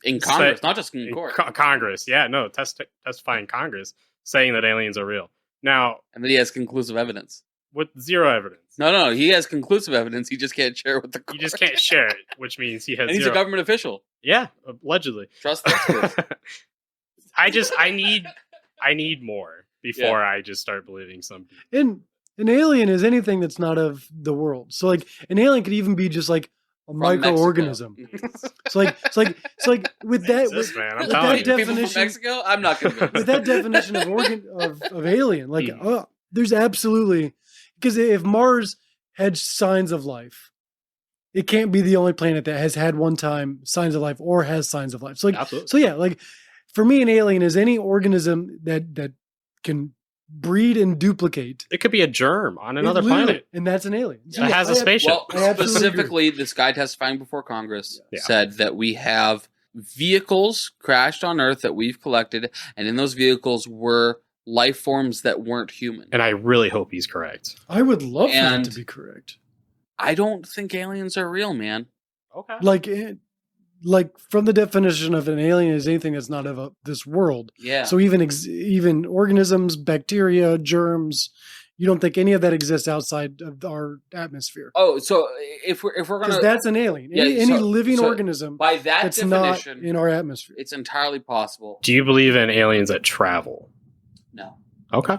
In Congress, not just in court. Congress, yeah, no, testifying in Congress, saying that aliens are real. Now, and that he has conclusive evidence. With zero evidence. No, he has conclusive evidence. He just can't share it with the court. You just can't share it, which means he has and he's a government official. Yeah, allegedly. Trust the experts. I need more before I just start believing some people. And an alien is anything that's not of the world. So like an alien could even be just like a microorganism. It's like with that Jesus, man, I'm with telling that you. People from definition, Mexico, I'm not convinced. with that definition of alien, like there's absolutely, because if Mars had signs of life, it can't be the only planet that has had one time signs of life or has signs of life. So like, Absolutely. so yeah, like for me, an alien is any organism that can breed and duplicate. It could be a germ on another Literally, planet. and that's an alien. So That has a spaceship. Well, I absolutely specifically, this guy testifying before Congress Yeah. said that we have vehicles crashed on Earth that we've collected, and in those vehicles were life forms that weren't human. And I really hope he's correct. I would love for And- that to be correct. I don't think aliens are real, man. Okay. Like from the definition of an alien is anything that's not of this world. Yeah. So even organisms, bacteria, germs, you don't think any of that exists outside of our atmosphere? Oh, so if we're Because gonna that's an alien. Yeah, Any so- living so organism by that that's not definition, in our atmosphere. it's entirely possible. Do you believe in aliens that travel? No. Okay.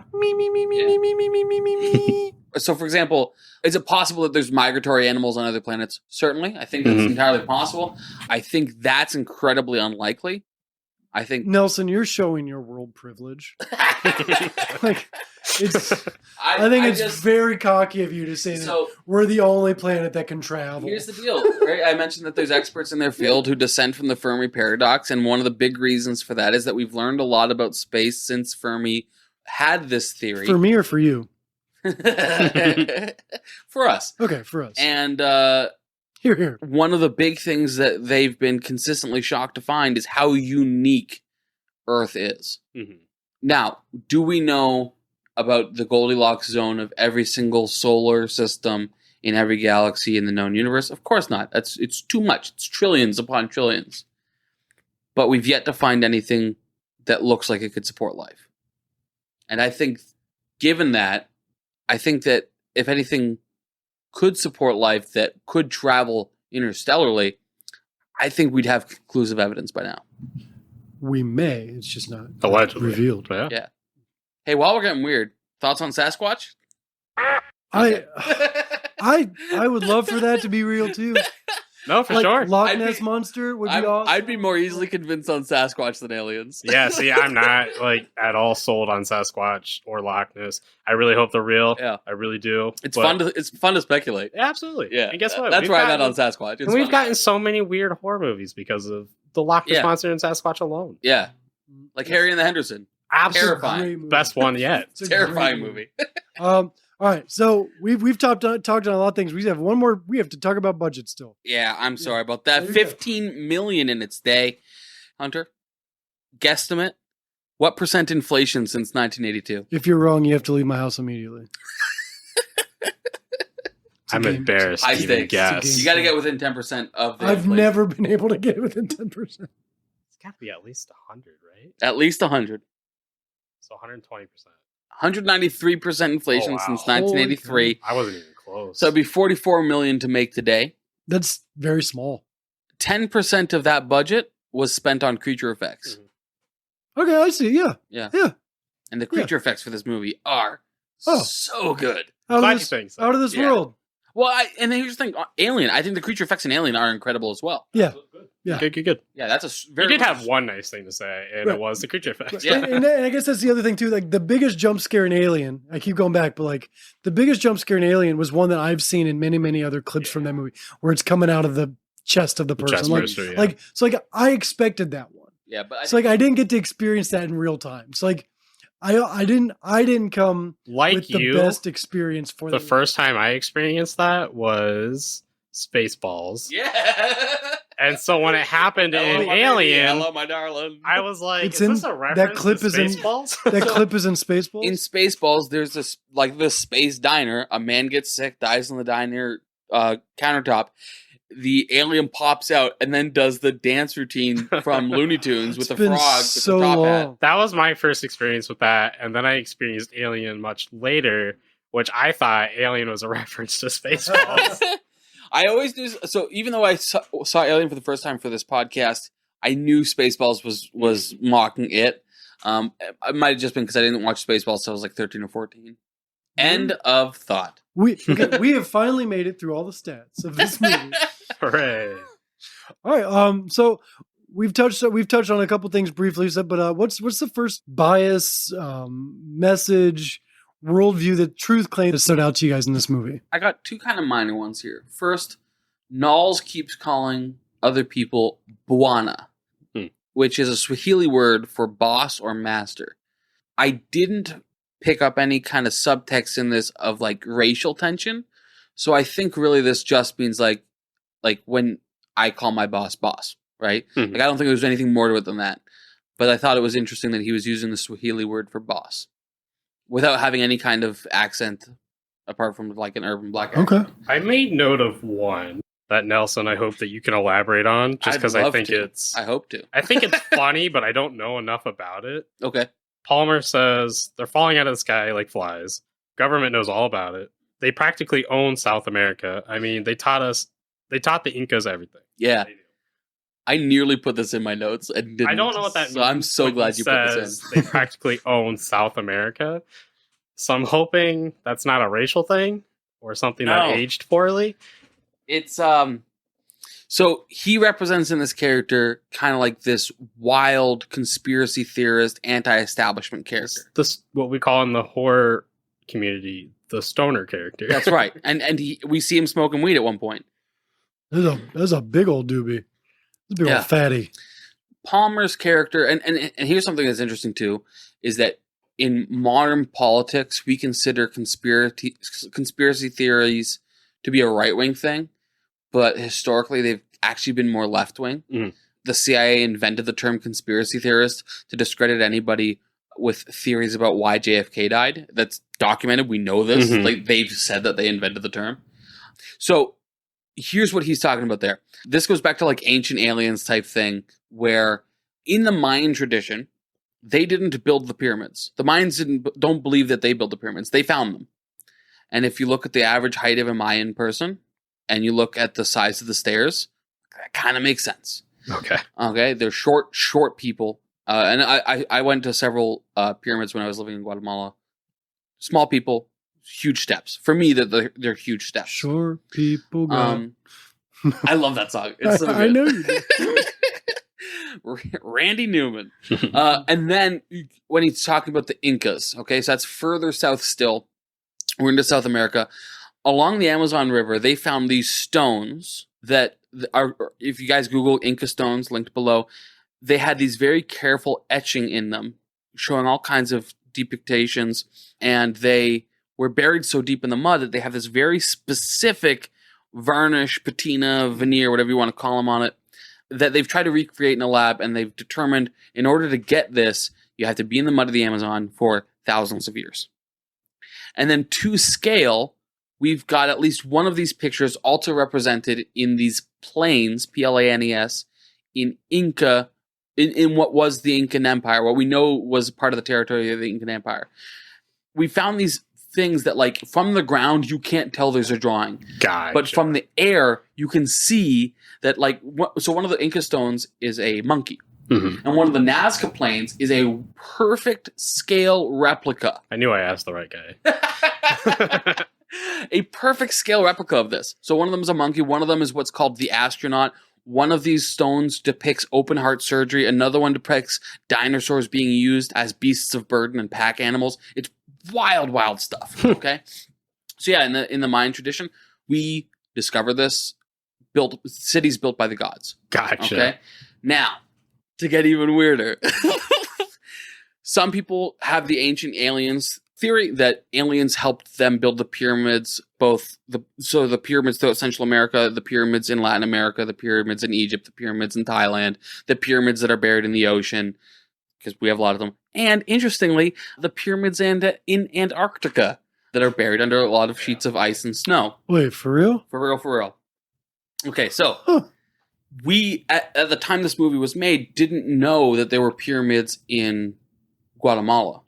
So, for example, is it possible that there's migratory animals on other planets? Certainly. I think that's Mhm. entirely possible. I think that's incredibly unlikely. I think Nelson, you're showing your world privilege. Like it's I think it's just, very cocky of you to say that so we're the only planet that can travel. here's the deal, right? I mentioned that there's experts in their field who dissent from the Fermi paradox, and one of the big reasons for that is that we've learned a lot about space since Fermi had this theory. For me or for you? For us. Okay, for us. And Here. one of the big things that they've been consistently shocked to find is how unique Earth is. Mhm. Now, do we know about the Goldilocks zone of every single solar system in every galaxy in the known universe? Of course not. It's too much. It's trillions upon trillions. But we've yet to find anything that looks like it could support life. And I think, given that, I think that if anything could support life that could travel interstellarly, I think we'd have conclusive evidence by now. We may. It's just not Allegedly. revealed. Yeah. Yeah. Hey, while we're getting weird, thoughts on Sasquatch? I would love for that to be real too. No, for Like sure. Loch I'd Ness be- Monster would be awesome. I'd be more easily convinced on Sasquatch than aliens. Yeah, see, I'm not like at all sold on Sasquatch or Loch Ness. I really hope they're real. Yeah. I really do. It's But- fun to speculate. Yeah, absolutely. Yeah. And guess what? That's We've where I'm at gotten- on Sasquatch. It's And we've fun. gotten so many weird horror movies because of the Loch Ness Yeah. Monster and Sasquatch alone. Yeah. Like Harry and the Henderson. Absolutely. Terrifying. Great movie. Best one yet. It's a great Terrifying movie. All right, so we've talked on a lot of things. We have one more. We have to talk about budget still. Yeah, I'm sorry about that. There you go. 15 million in its day. Hunter, guesstimate, what % inflation since 1982? If you're wrong, you have to leave my house immediately. It's a I'm game. embarrassed High to even stakes. guess. You got to get within 10% of the I've inflation. never been able to get within 10%. It's got to be at least 100, right? At least 100. So 120%. 193% inflation Oh, wow. since Holy 1983. I wasn't even close. So it'd be 44 million to make today. That's very small. 10% of that budget was spent on creature effects. Mhm. Okay, I see. Yeah, Yeah. yeah. And the creature effects for this movie are Oh. so good. Out Glad of you this, think so. out of this Yeah. world. Well, and here's the thing: Alien. I think the creature effects in Alien are incredible as well. Yeah. Yeah. Good. Yeah, that's a He very. did have one nice thing to say, and Right. it was the creature effects. Yeah. And I guess that's the other thing too. Like the biggest jump scare in Alien, I keep going back, but like the biggest jump scare in Alien was one that I've seen in many, many other clips from that movie, where it's coming out of the chest of the person. chest Like, burster, yeah. like I expected that one. Yeah, but It's like I didn't get to experience that in real time. It's like I didn't come Like with the you, best experience for the first time I experienced that was Spaceballs. yeah. And so when it happened in Hello, my baby. Alien, Hello, my darling. I was like, It's is in- this a that reference clip to is in- Spaceballs? that clip is in Spaceballs. In Spaceballs, there's this space diner. A man gets sick, dies on the diner countertop. The alien pops out and then does the dance routine from Looney Tunes with It's the been frog so with the top hat. long. That was my first experience with that, and then I experienced Alien much later, which I thought Alien was a reference to Spaceballs. I always do. So even though I saw Alien for the first time for this podcast, I knew Spaceballs was mocking it. It might have just been because I didn't watch Spaceballs till I was like 13 or 14. End of thought. We have finally made it through all the stats of this movie. Hooray! All right. So we've touched on a couple things briefly, but what's the first bias, message, worldview, the truth claim that stood out to you guys in this movie? I got two kind of minor ones here. First, Knowles keeps calling other people Bwana, which is a Swahili word for boss or master. I didn't pick up any kind of subtext in this of like racial tension. So I think really this just means like when I call my boss, right? Mhm. Like I don't think there's anything more to it than that. But I thought it was interesting that he was using the Swahili word for boss without having any kind of accent apart from like an urban black accent. Okay. I made note of one that Nelson, I hope that you can elaborate on, just I'd because I love think to. it's I hope to. I think it's funny, but I don't know enough about it. Okay. Palmer says they're falling out of the sky like flies. Government knows all about it. They practically own South America. I mean, they taught the Incas everything. Yeah. I nearly put this in my notes and didn't. I don't know what that means. So I'm so when glad he you put this says in. They practically own South America. So I'm hoping that's not a racial thing or something that No. aged poorly. It's so he represents in this character kind of like this wild conspiracy theorist, anti-establishment character. This what we call in the horror community the stoner character. That's right. And we see him smoking weed at one point. There's a big old doobie. This big Yeah. old fatty. Palmer's character, and here's something that's interesting too, is that in modern politics, we consider conspiracy theories to be a right-wing thing, but historically they've actually been more left-wing. Mhm. The CIA invented the term conspiracy theorist to discredit anybody with theories about why JFK died. That's documented. We know this. Mhm. Like they've said that they invented the term. So here's what he's talking about there. This goes back to like ancient aliens type thing where in the Mayan tradition, they didn't build the pyramids. The Mayans don't believe that they built the pyramids. They found them. And if you look at the average height of a Mayan person and you look at the size of the stairs, that kind of makes sense. Okay. Okay, they're short people. And I went to several pyramids when I was living in Guatemala. Small people, huge steps. For me, they're huge steps. Sure, people go. I love that song. It's so good. I know you do. Randy Newman. And then when he's talking about the Incas, okay, so that's further south still. We're into South America. Along the Amazon River, they found these stones that are, if you guys Google Inca stones, linked below, they had these very careful etching in them, showing all kinds of depictions, and they were buried so deep in the mud that they have this very specific varnish, patina, veneer, whatever you want to call them on it, that they've tried to recreate in a lab, and they've determined in order to get this, you have to be in the mud of the Amazon for thousands of years. And then to scale, we've got at least one of these pictures also represented in these plains, Planes, in Inca, in what was the Incan Empire, what we know was part of the territory of the Incan Empire. We found these things that, like, from the ground, you can't tell there's a drawing. Gotcha. But from the air, you can see that, like, so one of the Inca stones is a monkey. Mhm. And one of the Nazca plains is a perfect scale replica. I knew I asked the right guy. A perfect scale replica of this. So one of them is a monkey. One of them is what's called the astronaut. One of these stones depicts open heart surgery. Another one depicts dinosaurs being used as beasts of burden and pack animals. It's wild, wild stuff. Okay. So yeah, in the Mayan tradition, we discover this cities built by the gods. Gotcha. Okay. Now, to get even weirder, some people have the ancient aliens theory that aliens helped them build the pyramids, the pyramids throughout Central America, the pyramids in Latin America, the pyramids in Egypt, the pyramids in Thailand, the pyramids that are buried in the ocean, because we have a lot of them. And interestingly, the pyramids in Antarctica that are buried under a lot of sheets of ice and snow. Wait, for real? For real. Okay, so we, at the time this movie was made, didn't know that there were pyramids in Guatemala.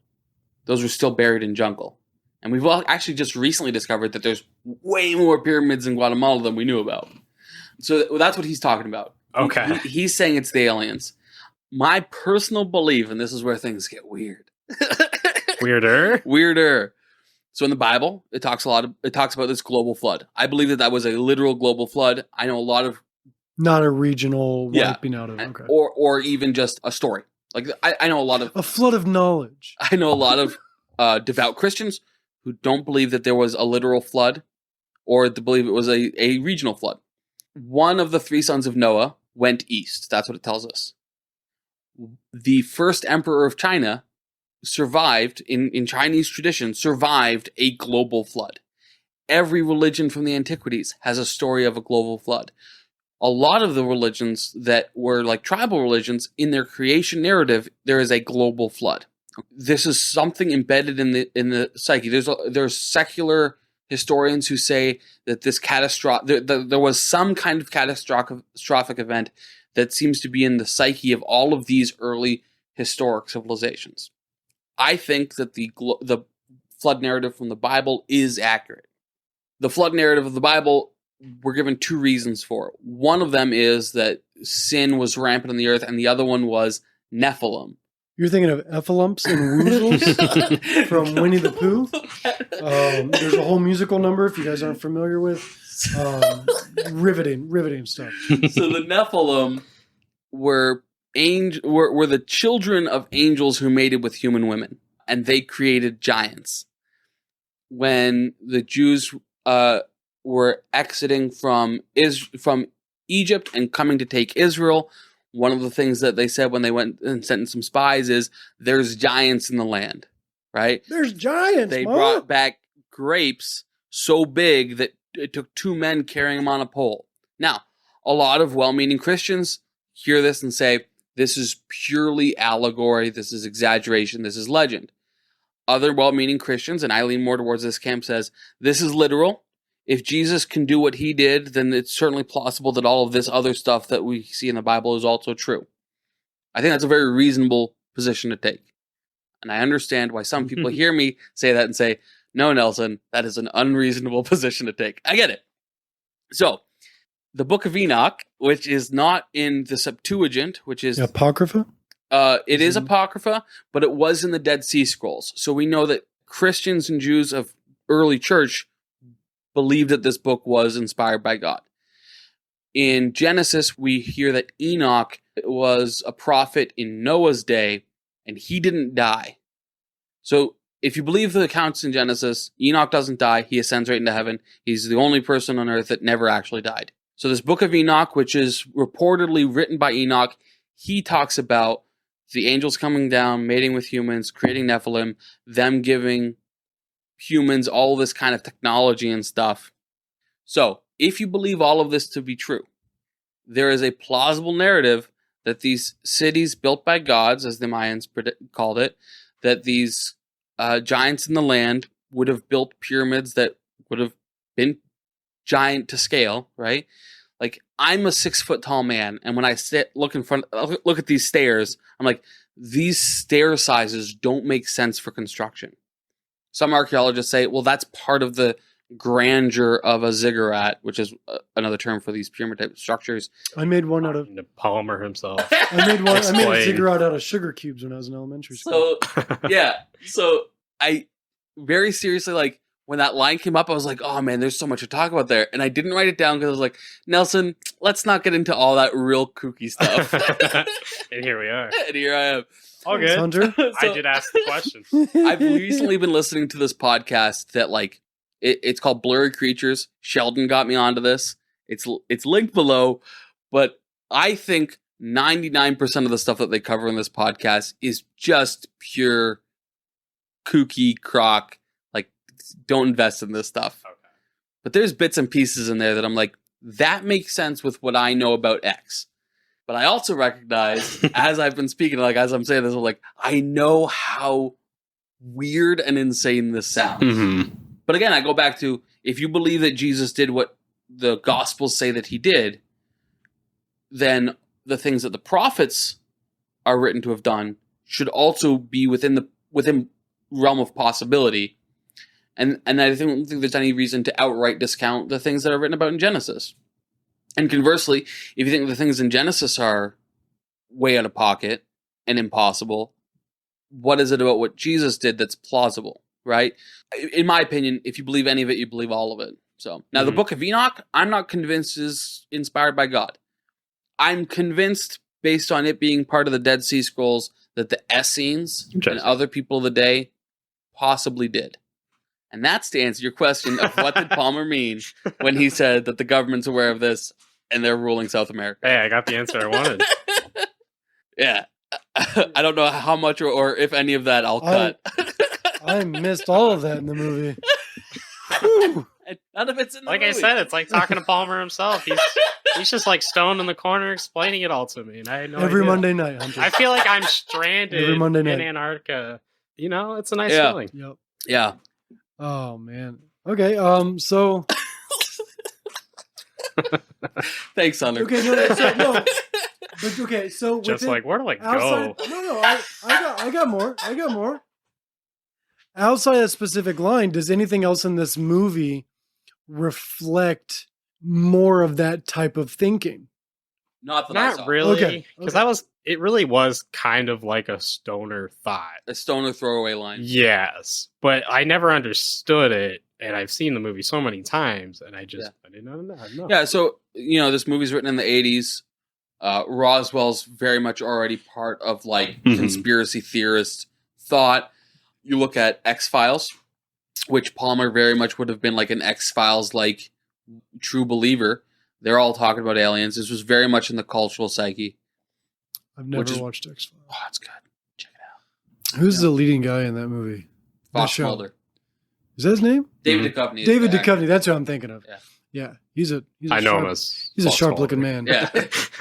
Those were still buried in jungle. And we've actually just recently discovered that there's way more pyramids in Guatemala than we knew about. So that's what he's talking about. Okay. He's saying it's the aliens. My personal belief, and this is where things get weird. Weirder. So in the Bible, it talks about this global flood. I believe that was a literal global flood. I know a lot of... Not a regional wiping out of it. Okay. Or even just a story. Like I know a lot of... A flood of knowledge. I know a lot of devout Christians who don't believe that there was a literal flood or to believe it was a regional flood. One of the three sons of Noah went east. That's what it tells us. The first emperor of China survived, in Chinese tradition, survived a global flood. Every religion from the antiquities has a story of a global flood. A lot of the religions that were like tribal religions, in their creation narrative, there is a global flood. This is something embedded in the psyche. There's secular historians who say that this there was some kind of catastrophic event that seems to be in the psyche of all of these early historic civilizations. I think that the flood narrative from the Bible is accurate. The flood narrative of the Bible, we're given two reasons for it. One of them is that sin was rampant on the earth, and the other one was Nephilim. You're thinking of Effalumps and Woozles from Winnie the Pooh. There's a whole musical number, if you guys aren't familiar with. Riveting stuff. So the Nephilim were the children of angels who mated with human women, and they created giants. When the Jews were exiting from Egypt and coming to take Israel, one of the things that they said when they went and sent in some spies is, there's giants in the land, right? There's giants, They Mom. brought back grapes so big that it took two men carrying them on a pole. Now, a lot of well-meaning Christians hear this and say, this is purely allegory, this is exaggeration, this is legend. Other well-meaning Christians, and I lean more towards this camp, says, this is literal. If Jesus can do what he did, then it's certainly plausible that all of this other stuff that we see in the Bible is also true. I think that's a very reasonable position to take. And I understand why some people hear me say that and say, no, Nelson, that is an unreasonable position to take. I get it. So, the Book of Enoch, which is not in the Septuagint, which is... Apocrypha? It is Apocrypha, but it was in the Dead Sea Scrolls. So we know that Christians and Jews of early church believed that this book was inspired by God. In Genesis, we hear that Enoch was a prophet in Noah's day, and he didn't die. So if you believe the accounts in Genesis, Enoch doesn't die. He ascends right into heaven. He's the only person on earth that never actually died. So this book of Enoch, which is reportedly written by Enoch, he talks about the angels coming down, mating with humans, creating Nephilim, them giving humans all this kind of technology and stuff. So, if you believe all of this to be true, there is a plausible narrative that these cities built by gods, as the Mayans called it, that these giants in the land would have built pyramids that would have been giant to scale, right? Like, I'm a 6 foot tall man, and when I look at these stairs, I'm like, these stair sizes don't make sense for construction. Some archaeologists say, well, that's part of the grandeur of a ziggurat, which is another term for these pyramid type structures. I made one out of Palmer himself. I made a ziggurat out of sugar cubes when I was in elementary school. So yeah, so I very seriously, like, when that line came up, I was like, oh man, there's so much to talk about there. And I didn't write it down because I was like, Nelson, let's not get into all that real kooky stuff. And here we are. And here I am. All good. Hunter. I did ask the question. I've recently been listening to this podcast that like it's called Blurry Creatures. Sheldon got me onto this. It's linked below, but I think 99% of the stuff that they cover in this podcast is just pure kooky crock. Like, don't invest in this stuff. Okay. But there's bits and pieces in there that I'm like, that makes sense with what I know about X. But I also recognize, as I've been speaking, like as I'm saying this, I'm like, I know how weird and insane this sounds. Mm-hmm. But again, I go back to, if you believe that Jesus did what the Gospels say that he did, then the things that the prophets are written to have done should also be within realm of possibility. And I don't think there's any reason to outright discount the things that are written about in Genesis. And conversely, if you think the things in Genesis are way out of pocket and impossible, what is it about what Jesus did that's plausible, right? In my opinion, if you believe any of it, you believe all of it. So now the Book of Enoch, I'm not convinced is inspired by God. I'm convinced, based on it being part of the Dead Sea Scrolls, that the Essenes and other people of the day possibly did. And that's to answer your question of what did Palmer mean when he said that the government's aware of this and they're ruling South America. Hey, I got the answer I wanted. Yeah. I don't know how much or if any of that I'll cut. I missed all of that in the movie. And none of it's in the Like movie. I said, it's like talking to Palmer himself. He's just like stoned in the corner explaining it all to me. And I had no Every idea. Monday night, Hunter. I feel like I'm stranded Every Monday night. in Antarctica. You know, it's a nice Yeah. feeling. Yep. Yeah. Oh man. Okay. So Thanks, Hunter. okay. No. But okay. So Just like, where do I go? outside, no. I got more. I got more. Outside that specific line, does anything else in this movie reflect more of that type of thinking? Not that I saw. Not really. Okay, Because it really was kind of like a stoner thought. A stoner throwaway line. Yes. But I never understood it. And I've seen the movie so many times. And I didn't know. Yeah, so, this movie's written in the 80s. Roswell's very much already part of, like, conspiracy theorist thought. You look at X-Files, which Palmer very much would have been like an X-Files, like, true believer. They're all talking about aliens. This was very much in the cultural psyche. I've never watched X-Files. Oh, it's good. Check it out. Who's the leading guy in that movie? That Fox show? Mulder. Is that his name? David Duchovny. is David the actor. Duchovny. That's who I'm thinking of. Yeah. Yeah. He's a I know sharp, him as he's a Fox sharp looking Mulder. man. Yeah.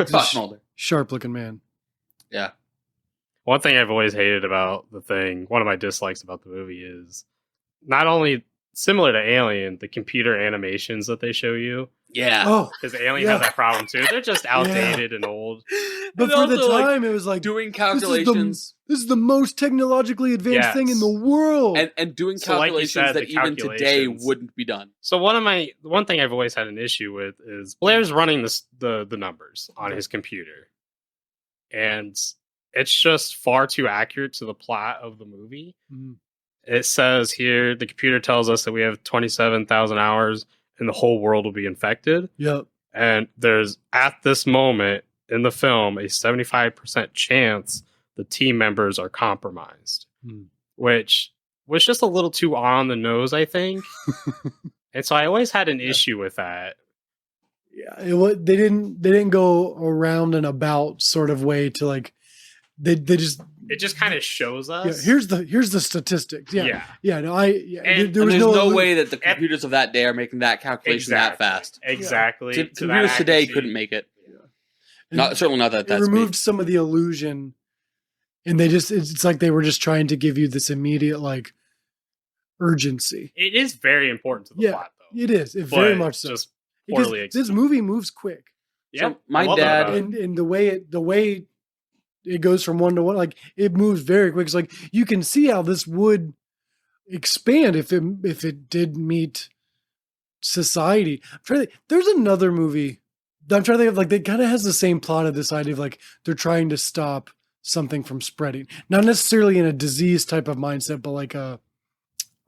Fox Mulder. Sharp looking man. Yeah. One thing I've always hated about one of my dislikes about the movie is not only similar to Alien, the computer animations that they show you. Yeah. Oh, Because Alien Yeah. has that problem too. They're just outdated and old. but And for the also, like, time, it was like doing calculations. This is the most technologically advanced thing in the world. And doing So like you calculations said, that the even today calculations. wouldn't be done. So one thing I've always had an issue with is Blair's running the numbers on his computer. And it's just far too accurate to the plot of the movie. Mhm. It says here, the computer tells us that we have 27,000 hours and the whole world will be infected. Yep. And there's, at this moment in the film, a 75% chance the team members are compromised, which was just a little too on the nose, I think. And so I always had an issue with that. Yeah. They didn't go around and about sort of way to like they just It just kind of shows us. here's the statistics. Yeah. No, And there was There's no illu- way that the computers of that day are making that calculation that fast. Exactly. So to that computers today accuracy. couldn't make it. And Certainly not that it that's removed some of the illusion, and it's like they were just trying to give you this immediate like urgency. It is very important to the Yeah, plot, though. it is. It very But much so. Just Because poorly this movie moves quick, Yeah, So my I love that dad- about it. and the way it goes from one to one, like it moves very quick. It's like you can see how this would expand if it did meet society. I'm trying to think, there's another movie that I'm trying to think of, like that kind of has the same plot of this idea of like they're trying to stop something from spreading, not necessarily in a disease type of mindset, but like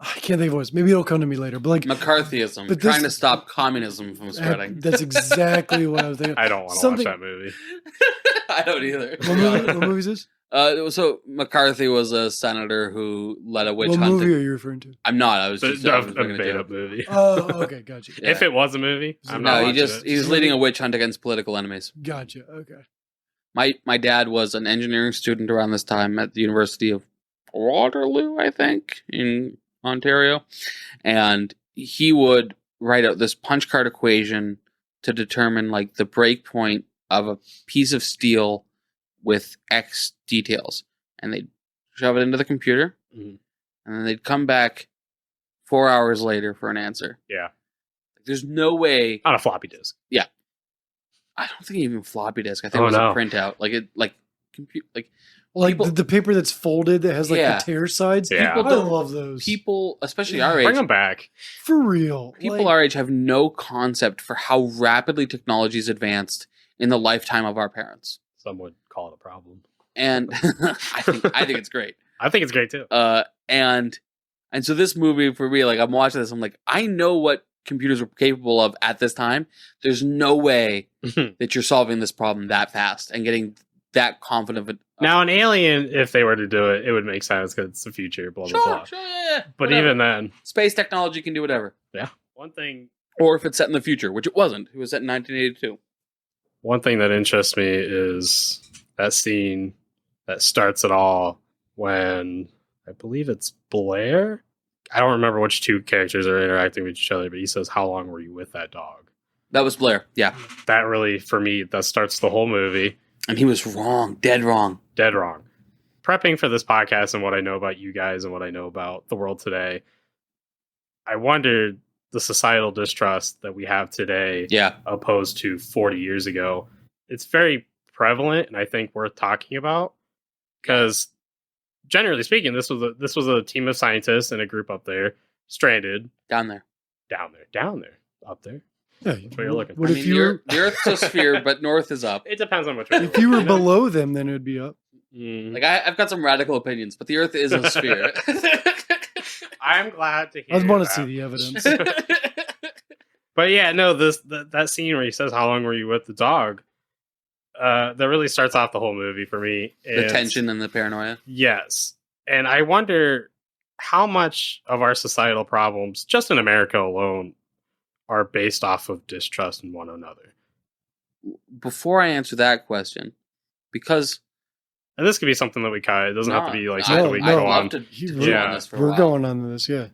I can't think of voice. Maybe it'll come to me later. But like McCarthyism, but trying to this- stop communism from spreading. that's exactly what I was thinking. I don't want to watch that movie. I don't either. What movie is this? So McCarthy was a senator who led a witch What hunt. movie are you referring to? I'm not. I was just A making a made joke. up movie. Oh, okay, gotcha. Yeah. If it was a movie, I'm not No, he watching just it. he's leading a witch hunt against political enemies. Gotcha. Okay. My dad was an engineering student around this time at the University of Waterloo, I think, in Ontario, and he would write out this punch card equation to determine like the break point of a piece of steel with X details, and they'd shove it into the computer, Mhm. and then they'd come back 4 hours later for an answer. Yeah. There's no way. On a floppy disk. I don't think even floppy disk. I think Oh, it was no. a printout. Like Like People- the paper that's folded that has like Yeah. the tear sides. Yeah. I don't- love those. people, especially our age, Bring them back. For real. people Like, our age have no concept for how rapidly technology is advanced in the lifetime of our parents. Some would call it a problem. And I think it's great. I think it's great too. And so this movie for me, like I'm watching this, I'm like, I know what computers were capable of at this time. There's no way that you're solving this problem that fast and getting that confident. Of Now, an Alien, if they were to do it, it would make sense because it's the future, blah, blah, blah. sure, yeah. But whatever. even then, space technology can do whatever. one thing Or if it's set in the future, which it wasn't. It was set in 1982. that interests me is that scene that starts it all when I believe it's Blair. I don't remember which two characters are interacting with each other, but he says, "How long were you with that dog?" That was Blair. Yeah. That really, for me, that starts the whole movie. And he was wrong. Dead wrong. Dead wrong. Prepping for this podcast and what I know about you guys and what I know about the world today, I wondered the societal distrust that we have today Yeah. opposed to 40 years ago. It's very prevalent and I think worth talking about because generally speaking, this was a team of scientists and a group up there stranded Down there. down there, up there. yeah, That's what you're looking for. What if you were the Earth's a sphere, but north is up. It depends on which way. if you were below them, then it would be up. Mm. Like I've got some radical opinions, but the Earth is a sphere. I'm glad to hear I want to that. see the evidence. But yeah, no, that scene where he says, "How long were you with the dog?" That really starts off the whole movie for me. The tension and the paranoia. Yes, and I wonder how much of our societal problems, just in America alone, are based off of distrust in one another. Before I answer that question, because And this could be something that we cut. It doesn't have to be like I, something we no, go I'd on. love to do Yeah. on this for a We're while. going on to this, yeah.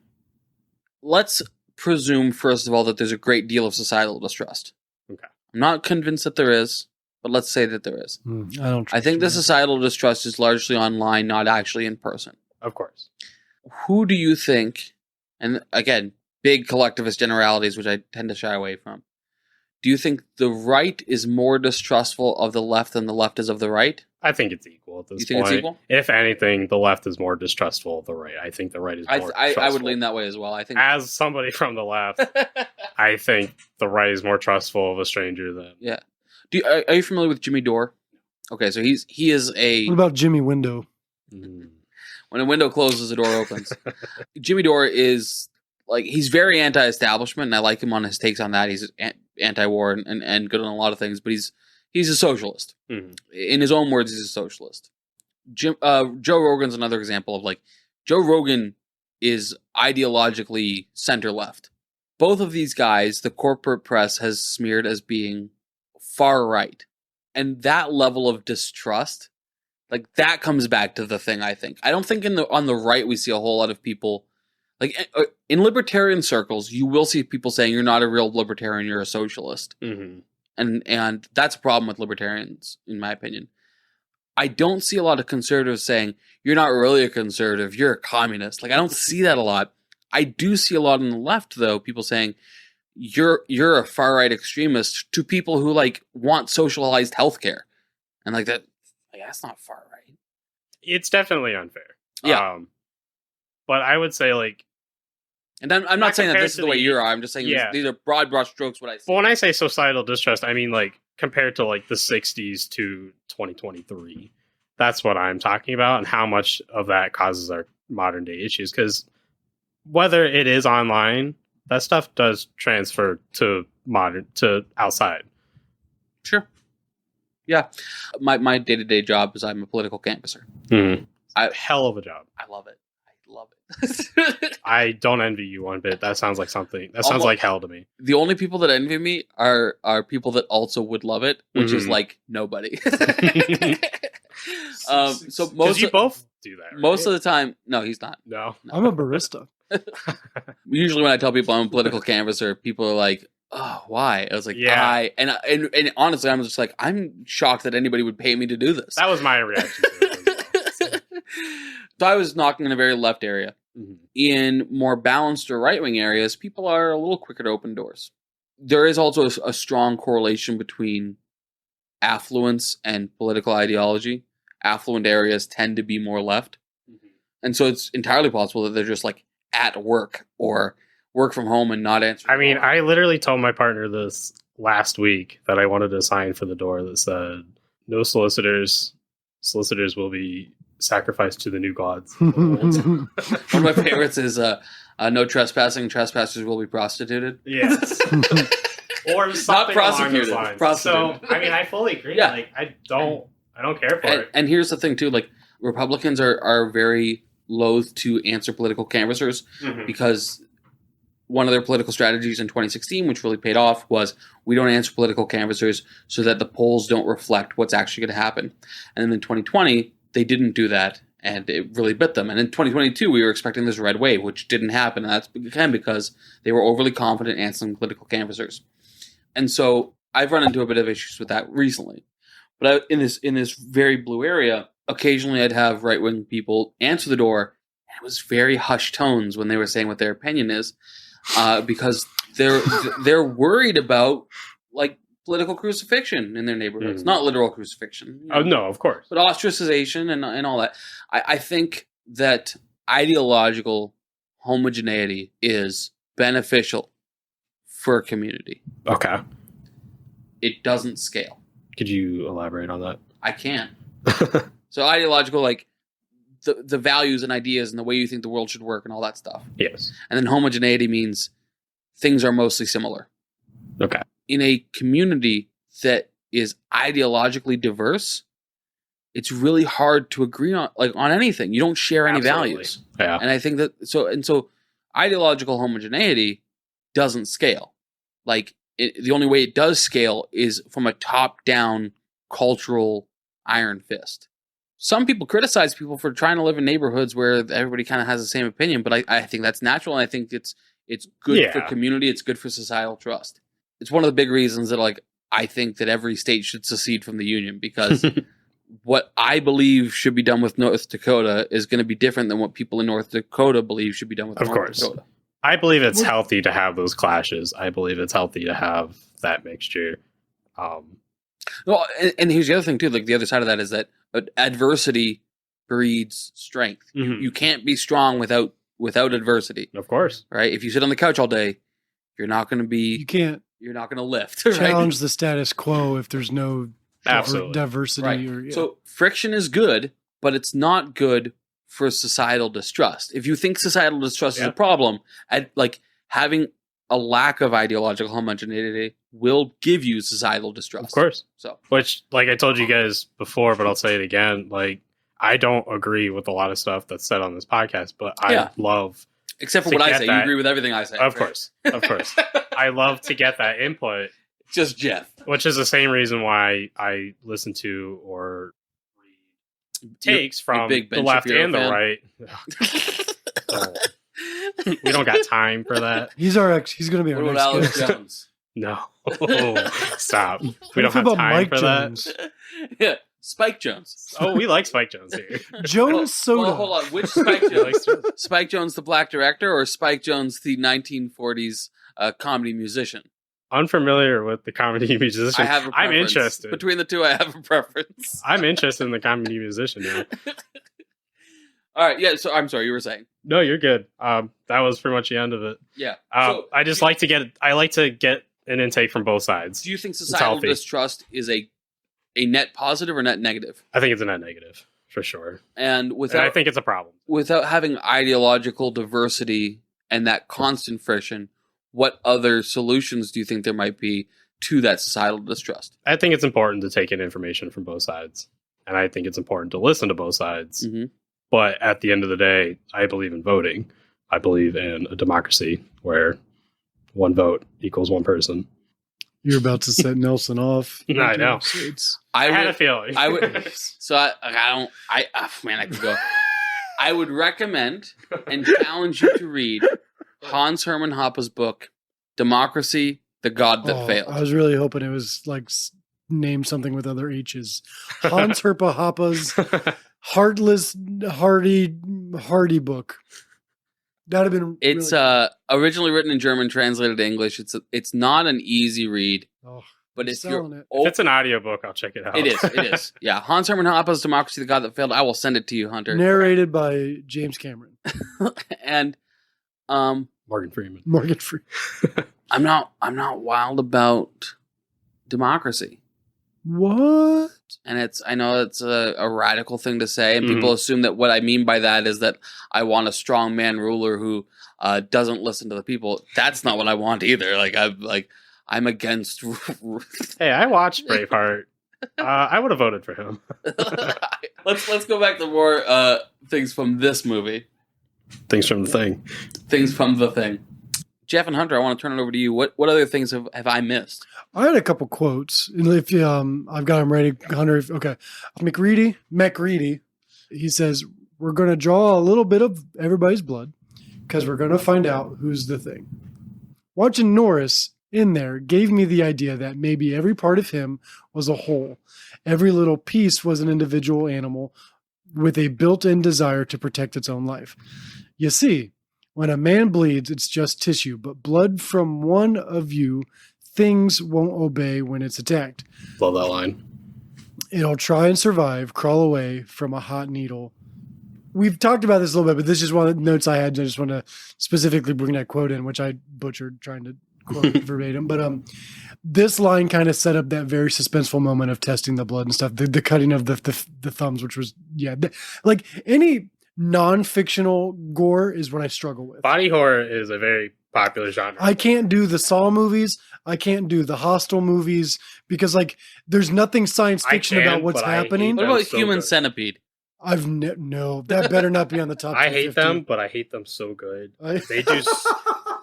Let's presume, first of all, that there's a great deal of societal distrust. Okay. I'm not convinced that there is, but let's say that there is. I don't. I think the trust you. societal distrust is largely online, not actually in person. Of course. Who do you think, and again, big collectivist generalities, which I tend to shy away from, do you think the right is more distrustful of the left than the left is of the right? I think it's equal at this You think point. it's equal? If anything, the left is more distrustful of the right. I think the right is more I would trustful. lean that way as well. I think As somebody from the left, I think the right is more trustful of a stranger than are you familiar with Jimmy Dore? Okay, so he is a What about Jimmy Window? when a window closes, a door opens. Jimmy Dore is like he's very anti-establishment, and I like him on his takes on that. He's anti-war and good on a lot of things, but he's a socialist. Mhm. In his own words, he's a socialist. Joe Rogan's another example of like Joe Rogan is ideologically center left. Both of these guys, the corporate press has smeared as being far right, and that level of distrust, like that comes back to the thing. I think I don't think on the right we see a whole lot of people like in libertarian circles. You will see people saying you're not a real libertarian, you're a socialist. Mhm. And that's a problem with libertarians, in my opinion. I don't see a lot of conservatives saying, you're not really a conservative, you're a communist. Like, I don't see that a lot. I do see a lot on the left, though, people saying, you're a far-right extremist to people who, like, want socialized healthcare. And, like, that's not far-right. It's definitely unfair. Yeah. But I would say, like, And I'm not Not saying that compared this is to the way the- you are. I'm just saying Yeah. these are broad brush strokes what I see. but when I say societal distrust, I mean, like, compared to, like, the 60s to 2023. That's what I'm talking about and how much of that causes our modern day issues. Because whether it is online, that stuff does transfer to outside. Sure. Yeah. My day-to-day job is I'm a political canvasser. Mm-hmm. Hell of a job. I love it. I don't envy you one bit. That sounds like something. That sounds like hell to me. The only people that envy me are people that also would love it, which is like nobody. So most you both do that. Right? Most of the time, no, he's not. No. I'm a barista. Usually, when I tell people I'm a political canvasser, people are like, "Oh, why?" I was like, yeah. And honestly, I'm just like, I'm shocked that anybody would pay me to do this. That was my reaction to it. So I was knocking in a very left area. Mm-hmm. In more balanced or right-wing areas, people are a little quicker to open doors. There is also a strong correlation between affluence and political ideology. Affluent areas tend to be more left. Mm-hmm. And so it's entirely possible that they're just like at work or work from home and not answering. I mean, I literally told my partner this last week that I wanted a sign for the door that said, "No solicitors. Solicitors will be sacrificed to the new gods." One of my favorites is "No trespassing. Trespassers will be prostituted." Yes. Or something along those lines. So, I mean, I fully agree. Yeah. Like, I don't care for it. And here's the thing, too. Like, Republicans are very loath to answer political canvassers because one of their political strategies in 2016, which really paid off, was we don't answer political canvassers so that the polls don't reflect what's actually going to happen. And then in 2020, they didn't do that, and it really bit them. And in 2022, we were expecting this red wave, which didn't happen. And that's again because they were overly confident answering political canvassers. And so I've run into a bit of issues with that recently. But in this very blue area, occasionally I'd have right-wing people answer the door, and it was very hushed tones when they were saying what their opinion is, because they're worried about like political crucifixion in their neighborhoods, not literal crucifixion. Oh no, of course, but ostracization and all that. I think that ideological homogeneity is beneficial for a community. Okay, it doesn't scale. Could you elaborate on that? I can. So ideological, like the values and ideas and the way you think the world should work and all that stuff. Yes. And then homogeneity means things are mostly similar. Okay. In a community that is ideologically diverse, it's really hard to agree on anything. You don't share any values. Yeah. And I think that so ideological homogeneity doesn't scale. Like the only way it does scale is from a top-down cultural iron fist. Some people criticize people for trying to live in neighborhoods where everybody kind of has the same opinion, but I think that's natural, and I think it's good for community. It's good for societal trust. It's one of the big reasons that I think that every state should secede from the union, because what I believe should be done with North Dakota is going to be different than what people in North Dakota believe should be done with North Dakota. I believe it's healthy to have those clashes. I believe it's healthy to have that mixture. Well, and here's the other thing too. Like the other side of that is that adversity breeds strength. Mm-hmm. You can't be strong without adversity. Of course, right? If you sit on the couch all day, you're not going to be. You can't. You're not going to lift. Challenge right? the status quo if there's no diversity. Right. Or, So friction is good, but it's not good for societal distrust. If you think societal distrust is a problem, having a lack of ideological homogeneity will give you societal distrust. Of course. So, which, like I told you guys before, but I'll say it again. Like, I don't agree with a lot of stuff that's said on this podcast, but I love. Except for what I say, you agree with everything I say. Of course, of course. I love to get that input. Just Jeff. Which is the same reation why I listen to or read takes from the left and the right. We don't got time for that. He's going to be our next Alex guest. Jones? No. Stop. We don't have have time Mike for Jones? that. Yeah. Spike Jones. Oh, we like Spike Jones here. Jones Soda. Well, hold on. Which Spike Jones? Spike Jones, the black director, or Spike Jones, the 1940s comedy musician? Unfamiliar with the comedy musician. I have a preference. I'm interested. Between the two, I have a preference. I'm interested in the comedy musician now. All right. Yeah. So I'm sorry. You were saying. No, you're good. That was pretty much the end of it. Yeah. I just like to get an intake from both sides. Do you think societal distrust is a net positive or net negative? I think it's a net negative for sure. And I think it's a problem. Without having ideological diversity and that constant friction, what other solutions do you think there might be to that societal distrust? I think it's important to take in information from both sides. And I think it's important to listen to both sides. Mm-hmm. But at the end of the day, I believe in voting. I believe in a democracy where one vote equals one person. You're about to set Nelson off. I know. I had a feeling. I would. So I could go. I would recommend and challenge you to read Hans Hermann Hoppe's book, Democracy, the God That Failed. I was really hoping it was like named something with other H's. Hans Hermann Hoppe's Heartless Hardy book. That'd have been. It's really originally written in German, translated to English. It's not an easy read, but if selling if it's an audiobook, I'll check it out. It is. Yeah, Hans Hermann Hoppe's Democracy, the God That Failed. I will send it to you, Hunter. narrated by James Cameron. And Morgan Freeman. I'm not wild about democracy. What? And I know it's a radical thing to say, and people assume that what I mean by that is that I want a strong man ruler who doesn't listen to the people. That's not what I want either. I'm against. Hey, I watched Braveheart. I would have voted for him. Let's go back to more things from this movie. Things from the Thing. Things from the Thing. Jeff and Hunter, I want to turn it over to you. What other things have I missed? I had a couple quotes. If I've got them ready, Hunter. Okay, McReady. He says we're going to draw a little bit of everybody's blood because we're going to find out who's the thing. Watching Norris in there gave me the idea that maybe every part of him was a whole. Every little piece was an individual animal with a built-in desire to protect its own life. You see, when a man bleeds, it's just tissue, but blood from one of you, things won't obey when it's attacked. Love that line. It'll try and survive, crawl away from a hot needle. We've talked about this a little bit, but this is one of the notes I had. I just want to specifically bring that quote in, which I butchered trying to quote verbatim. But this line kind of set up that very suspenseful moment of testing the blood and stuff, the cutting of the thumbs, which was, like any non-fictional gore is what I struggle with. Body horror is a very popular genre. I can't do the Saw movies. I can't do the Hostel movies because there's nothing science fiction about what's happening. What about Human Centipede? I've no, that better not be on the top. I hate them, but I hate them so good.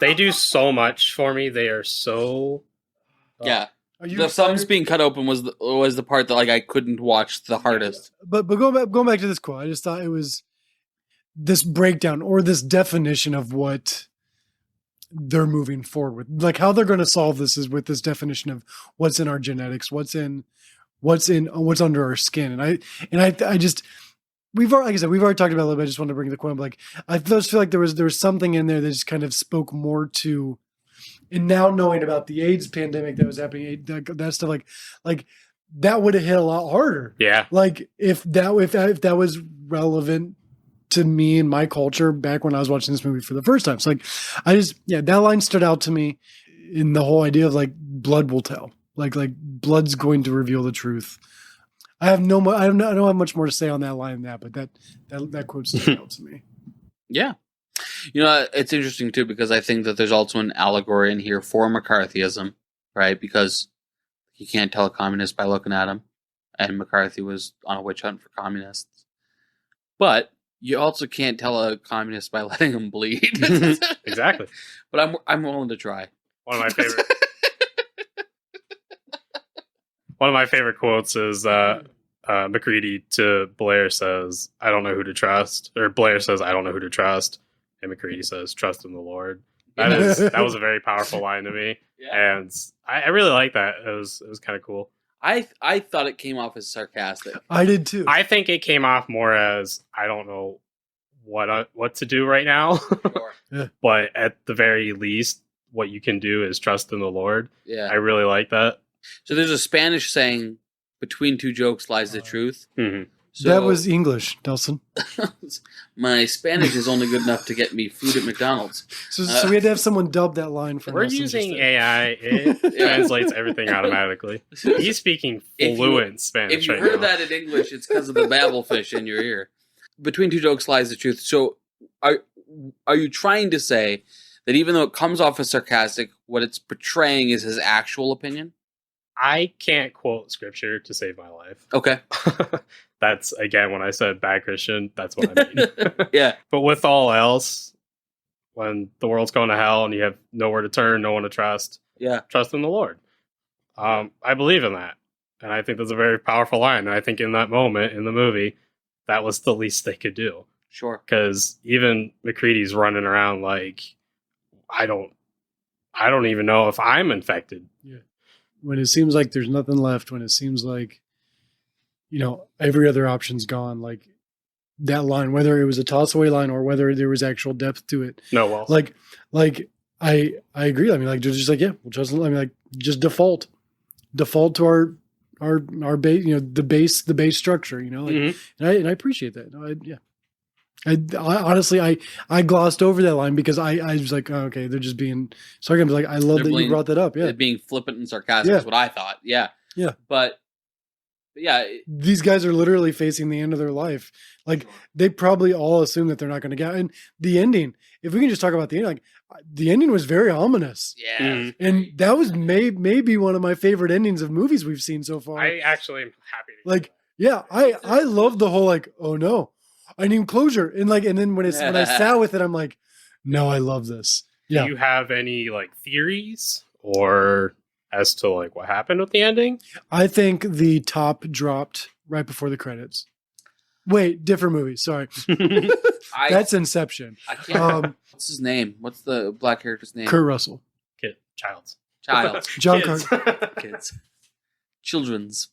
They do so much for me. They are so. Yeah. The thumbs being cut open was the part that I couldn't watch the hardest. But going back to this quote, I just thought it was this breakdown or this definition of what they're moving forward with, like how they're going to solve this is with this definition of what's in our genetics, what's under our skin. And I just, we've already talked about it a little bit. I just wanted to bring the quote up. I just feel like there was something in there that just kind of spoke more to, and now knowing about the AIDS pandemic that was happening, that stuff like that would have hit a lot harder. Yeah. Like if that was relevant to me and my culture back when I was watching this movie for the first time. So that line stood out to me in the whole idea of blood will tell, like blood's going to reveal the truth. I don't have much more to say on that line than that, but that quote stood out to me. Yeah. It's interesting too, because I think that there's also an allegory in here for McCarthyism, right? Because you can't tell a communist by looking at him, and McCarthy was on a witch hunt for communists. But you also can't tell a communist by letting him bleed. Exactly. But I'm willing to try. One of my favorite quotes is McCready to Blair says, "I don't know who to trust," or Blair says, "I don't know who to trust," and McCready says, "Trust in the Lord." That was a very powerful line to me, and I really like that. It was kind of cool. I thought it came off as sarcastic. I did too. I think it came off more as I don't know what to do right now. Sure. Yeah. But at the very least, what you can do is trust in the Lord. Yeah. I really like that. So there's a Spanish saying, "Between two jokes lies the truth." Mm-hmm. So, that was English, Nelson. My Spanish is only good enough to get me food at McDonald's. So we had to have someone dub that line for We're Nelson using AI. It translates everything automatically. He's speaking fluent Spanish. If you right heard now. that in English, it's because of the babble fish in your ear. Between two jokes lies the truth. So are you trying to say that even though it comes off as sarcastic, what it's portraying is his actual opinion? I can't quote scripture to save my life. Okay. That's, again, when I said bad Christian, that's what I mean. Yeah. But with all else, when the world's going to hell and you have nowhere to turn, no one to trust, Yeah. trust in the Lord. I believe in that. And I think that's a very powerful line. And I think in that moment in the movie, that was the least they could do. Sure. Because even McCready's running around like, I don't even know if I'm infected. Yeah. When it seems like there's nothing left, when it seems like, every other option's gone, like that line, whether it was a toss away line or whether there was actual depth to it. No, well, Like I agree. I mean, like, just like, yeah, we'll trust. I mean, like, just default to our base, the base structure, and I appreciate that. I honestly, I glossed over that line because I was like, oh, okay, they're just being sarcastic. Like, I love that you brought that up. Yeah. It being flippant and sarcastic is what I thought. Yeah. Yeah. But yeah. These guys are literally facing the end of their life. Like, they probably all assume that they're not going to get, and the ending, if we can just talk about the ending, like, the ending was very ominous. Yeah. And that was maybe one of my favorite endings of movies we've seen so far. I actually am happy to like, yeah, I love the whole, like, oh no, I need closure. And then when I sat with it, I'm like, no, I love this. Yeah. Do you have any like theories or as to like what happened with the ending? I think the top dropped right before the credits. Wait, different movie. Sorry. That's Inception. I can't. What's his name? What's the black character's name? Kurt Russell. Childs. John Carpenter. Kids. Children's.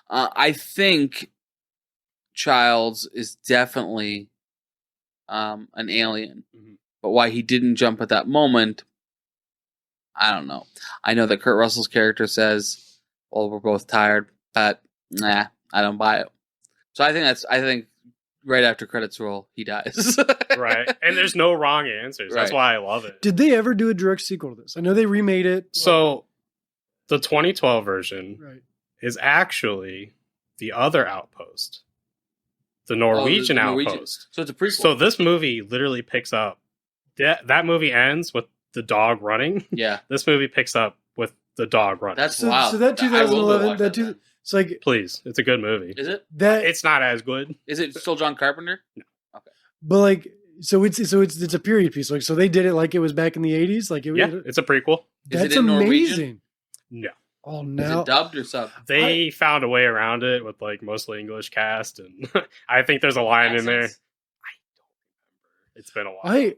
I think Childs is definitely an alien. Mm-hmm. But why he didn't jump at that moment, I don't know. I know that Kurt Russell's character says, well, we're both tired, but nah, I don't buy it. So I think right after credits roll, he dies. Right. And there's no wrong answers. That's Right. why I love it. Did they ever do a direct sequel to this? I know they remade it. So the 2012 version Right. is actually the other Outpost, the Norwegian Outpost. So it's a prequel. So this movie literally picks up. That movie ends with the dog running. Yeah. This movie picks up with the dog running. That's So, wild. so that I will go 2011, watch that then. it's like Please, it's a good movie. Is it? that. It's not as good. Is it still John Carpenter? But like, so it's a period piece. Like, so they did it like it was back in the 80s. Like, Yeah, it's a prequel. Is that's it in Norwegian? amazing. No. Oh, Is now it dubbed or sub? They found a way around it with like mostly English cast, and I think there's a line in there. Accents? It's been a while.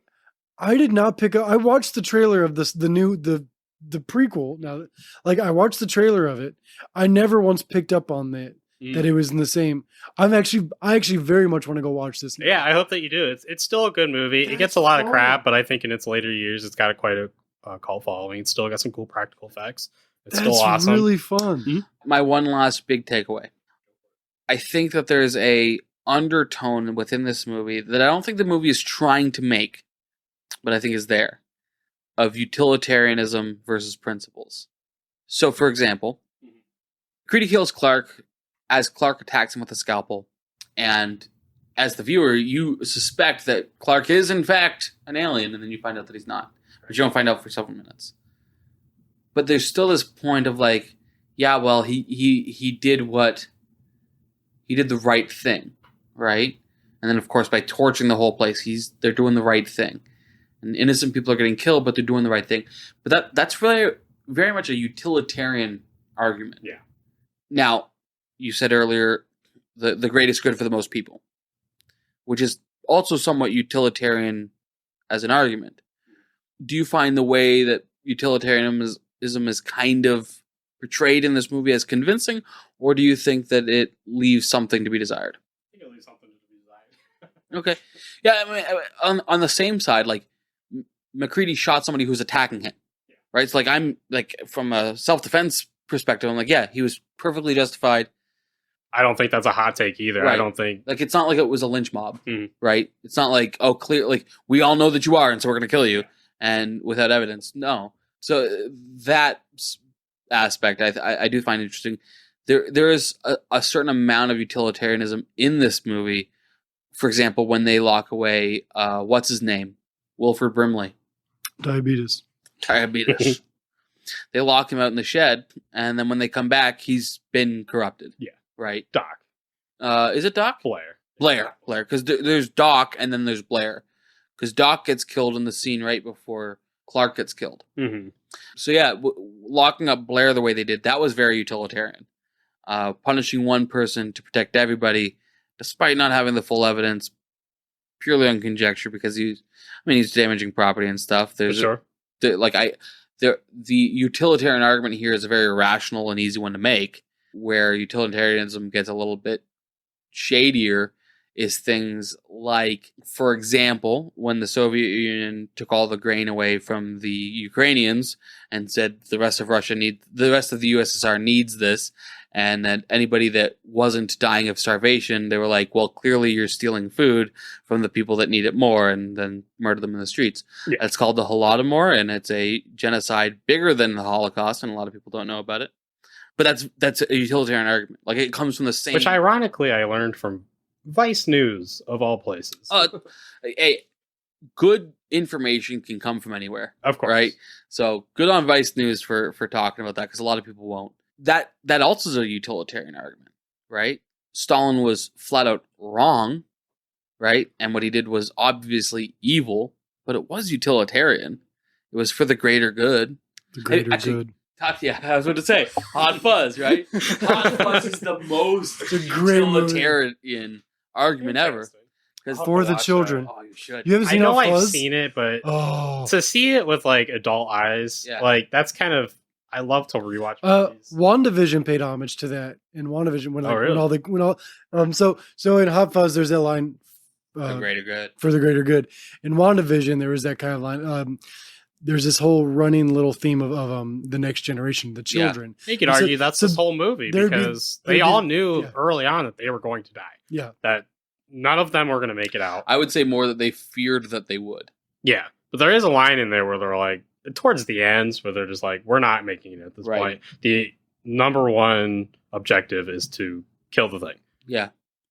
I did not pick up. I watched the trailer of this, the prequel. Now, like, I watched the trailer of it. I never once picked up on that it was in the same. I actually very much want to go watch this now. Yeah, I hope that you do. It's still a good movie. It That's gets a lot of fun. crap, but I think in its later years, it's got quite a cult following. It's still got some cool practical effects. It's That's still awesome. really fun. My one last big takeaway. I think that there's a undertone within this movie that I don't think the movie is trying to make, but I think is there, of utilitarianism versus principles. So, for example, Creedy kills Clark as Clark attacks him with a scalpel, and as the viewer, you suspect that Clark is in fact an alien, and then you find out that he's not, but you don't find out for several minutes. But there's still this point of like, yeah, well, he did the right thing, right? And then of course by torching the whole place, they're doing the right thing, and innocent people are getting killed, but they're doing the right thing. But that's really very much a utilitarian argument. Yeah. Now, you said earlier the greatest good for the most people, which is also somewhat utilitarian as an argument. Do you find the way that utilitarianism is kind of portrayed in this movie as convincing, or do you think that it leaves something to be desired? I think it leaves something to be desired. Okay. Yeah, I mean, on the same side, like, McCready shot somebody who's attacking him, right? So, like, I'm, like, from a self-defense perspective, I'm like, yeah, he was perfectly justified. I don't think that's a hot take either. Right. I don't think. Like, it's not like it was a lynch mob, Mhm. right? It's not like, oh, clear, like, we all know that you are, and so we're going to kill you, and without evidence. No. So that aspect, I do find interesting. There is a certain amount of utilitarianism in this movie. For example, when they lock away, what's his name? Wilford Brimley. Diabetes. They lock him out in the shed, and then when they come back, he's been corrupted. Yeah. Right? Doc. Is it Doc? Blair. Blair. Because there's Doc, and then there's Blair. Because Doc gets killed in the scene right before Clark gets killed. Mm-hmm. So yeah, locking up Blair the way they did, that was very utilitarian. Punishing one person to protect everybody, despite not having the full evidence, purely on conjecture, because he's damaging property and stuff. There's sure. The utilitarian argument here is a very rational and easy one to make. Where utilitarianism gets a little bit shadier is things like, for example, when the Soviet Union took all the grain away from the Ukrainians and said the rest of the USSR needs this, and that anybody that wasn't dying of starvation, they were like, well, clearly you're stealing food from the people that need it more, and then murder them in the streets. Yeah. It's called the Holodomor, and it's a genocide bigger than the Holocaust, and a lot of people don't know about it. But that's a utilitarian argument. Like, it comes from the same... Which, ironically, I learned from Vice News, of all places. Good information can come from anywhere. Of course. Right? So, good on Vice News for talking about that, because a lot of people won't. That also is a utilitarian argument, right? Stalin was flat out wrong, right? And what he did was obviously evil, but it was utilitarian. It was for the greater good. The greater good. Yeah, I was about to say Hot Fuzz, right? Hot Fuzz is the most great utilitarian argument ever. For the children. Oh, you should. You haven't seen I know Hot Fuzz? I've seen it, but to see it with like adult eyes, like that's kind of, I love to rewatch movies. WandaVision paid homage to that. In WandaVision, so in Hot Fuzz, there's that line. The greater good. For the greater good. In WandaVision, there was that kind of line. There's this whole running little theme of the next generation, the children. Yeah. You could argue that's this whole movie, because they all knew early on that they were going to die. Yeah. That none of them were going to make it out. I would say more that they feared that they would. Yeah. But there is a line in there where they're like, towards the ends, where they're just like, we're not making it at this point. The number one objective is to kill the thing. Yeah.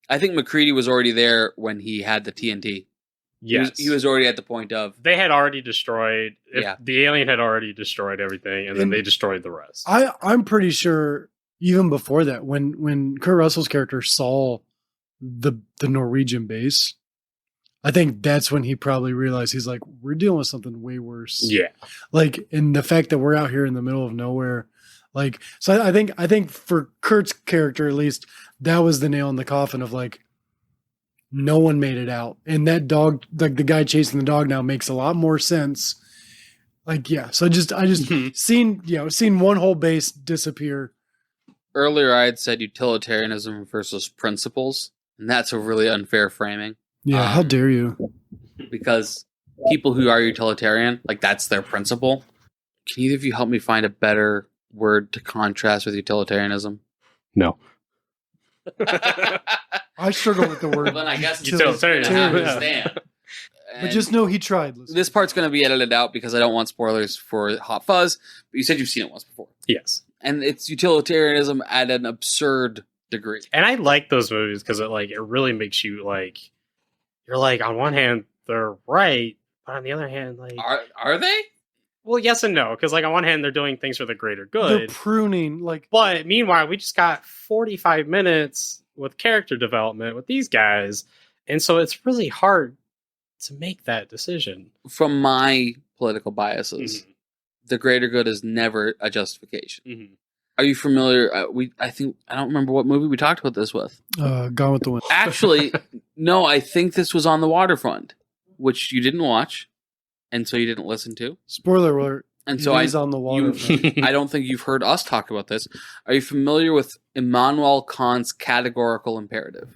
I think McCready was already there when he had the TNT. Yes. He was already at the point of... They had already destroyed... The alien had already destroyed everything, and then they destroyed the rest. I'm pretty sure, even before that, when Kurt Russell's character saw the Norwegian base, I think that's when he probably realized, he's like, we're dealing with something way worse. Yeah. Like, and the fact that we're out here in the middle of nowhere... Like, so I think for Kurt's character, at least, that was the nail in the coffin of like, no one made it out. And that dog, like the guy chasing the dog now, makes a lot more sense. Like, yeah. So I just seen one whole base disappear. Earlier, I had said utilitarianism versus principles, and that's a really unfair framing. Yeah, how dare you? Because people who are utilitarian, like that's their principle. Can either of you help me find a better word to contrast with utilitarianism? No. I struggle with the word. Well, then I guess utilitarian. I understand. But just know he tried. Listen. This part's going to be edited out because I don't want spoilers for Hot Fuzz. But you said you've seen it once before. Yes. And it's utilitarianism at an absurd degree. And I like those movies because it really makes you like, you're like, on one hand they're right, but on the other hand, like, are they? Well, yes and no, because like on one hand they're doing things for the greater good. They're pruning, like. But meanwhile, we just got 45 minutes with character development with these guys, and so it's really hard to make that decision. From my political biases, the greater good is never a justification. Are you familiar? I don't remember what movie we talked about this with. Gone with the Wind. Actually, no, I think this was On the Waterfront, which you didn't watch, and so you didn't listen to. Spoiler alert. And so He's on the waterfront. I don't think you've heard us talk about this. Are you familiar with Immanuel Kant's categorical imperative?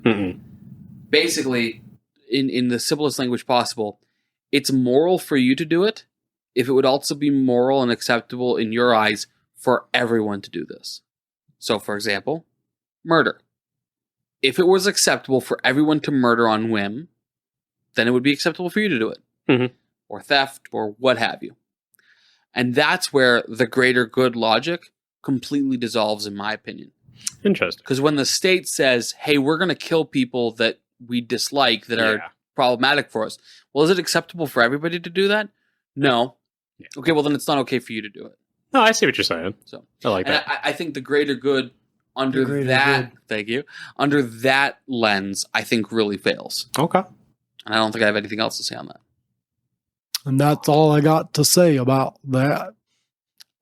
Basically, in the simplest language possible, it's moral for you to do it if it would also be moral and acceptable in your eyes for everyone to do this. So, for example, murder. If it was acceptable for everyone to murder on whim, then it would be acceptable for you to do it. Or theft, or what have you. And that's where the greater good logic completely dissolves, in my opinion. Interesting. Because when the state says, hey, we're going to kill people that we dislike, that are problematic for us. Well, is it acceptable for everybody to do that? No. Yeah. Okay, well then it's not okay for you to do it. No, I see what you're saying. So I like and that. I think the greater good under The greater that, good. thank you, under that lens, I think really fails. Okay. And I don't think I have anything else to say on that. And that's all I got to say about that.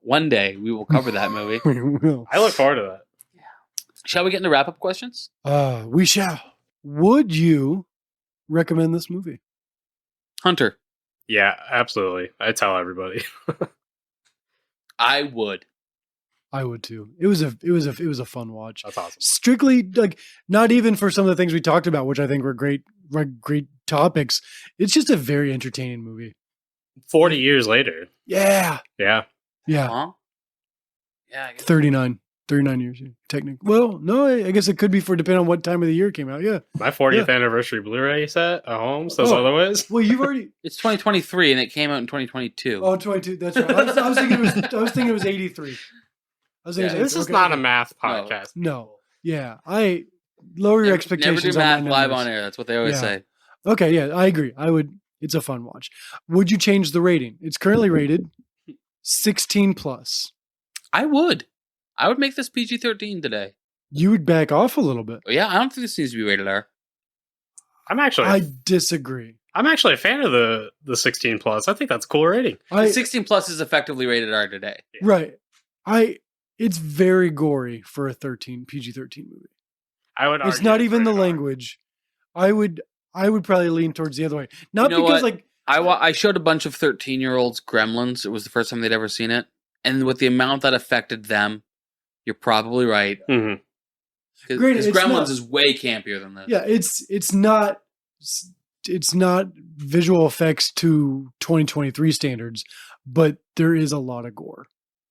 One day we will cover that movie. We will. I look forward to that. Shall we get into wrap-up questions? We shall. Would you recommend this movie? Hunter, Yeah, absolutely. I tell everybody. I would. I would too. It was a fun watch. That's awesome. Strictly like not even for some of the things we talked about, which I think were great topics. It's just a very entertaining movie. 40 years later. Yeah. Yeah. Yeah. Huh? Yeah. I guess. 39 years. Technically. Well, no, I guess it could be for depending on what time of the year it came out. Yeah. My 40th anniversary Blu-ray set at home says Oh. otherwise. Well, you've already It's 2023 and it came out in 2022. 22. That's right. I was thinking it was 83. I was thinking Yeah, This is okay, not okay. a math podcast. No. Yeah. I lower your Never expectations do on math my live numbers. on air. That's what they always Yeah. say. Okay, yeah, I agree. It's a fun watch. Would you change the rating? It's currently rated 16 plus. I would make this PG-13 today. You would back off a little bit. Yeah, I don't think this needs to be rated R. I disagree. I'm actually a fan of the 16 plus. I think that's a cool rating. 16 plus is effectively rated R today. Right. It's very gory for a PG-13 movie. I would. It's argue not even the rated R. language. I would probably lean towards the other way. Not You know because what? like I showed a bunch of 13-year-olds Gremlins. It was the first time they'd ever seen it. And with the amount that affected them, you're probably right. Mhm. Granted, Because it's Gremlins not- is way campier than this. yeah, it's not visual effects to 2023 standards, but there is a lot of gore.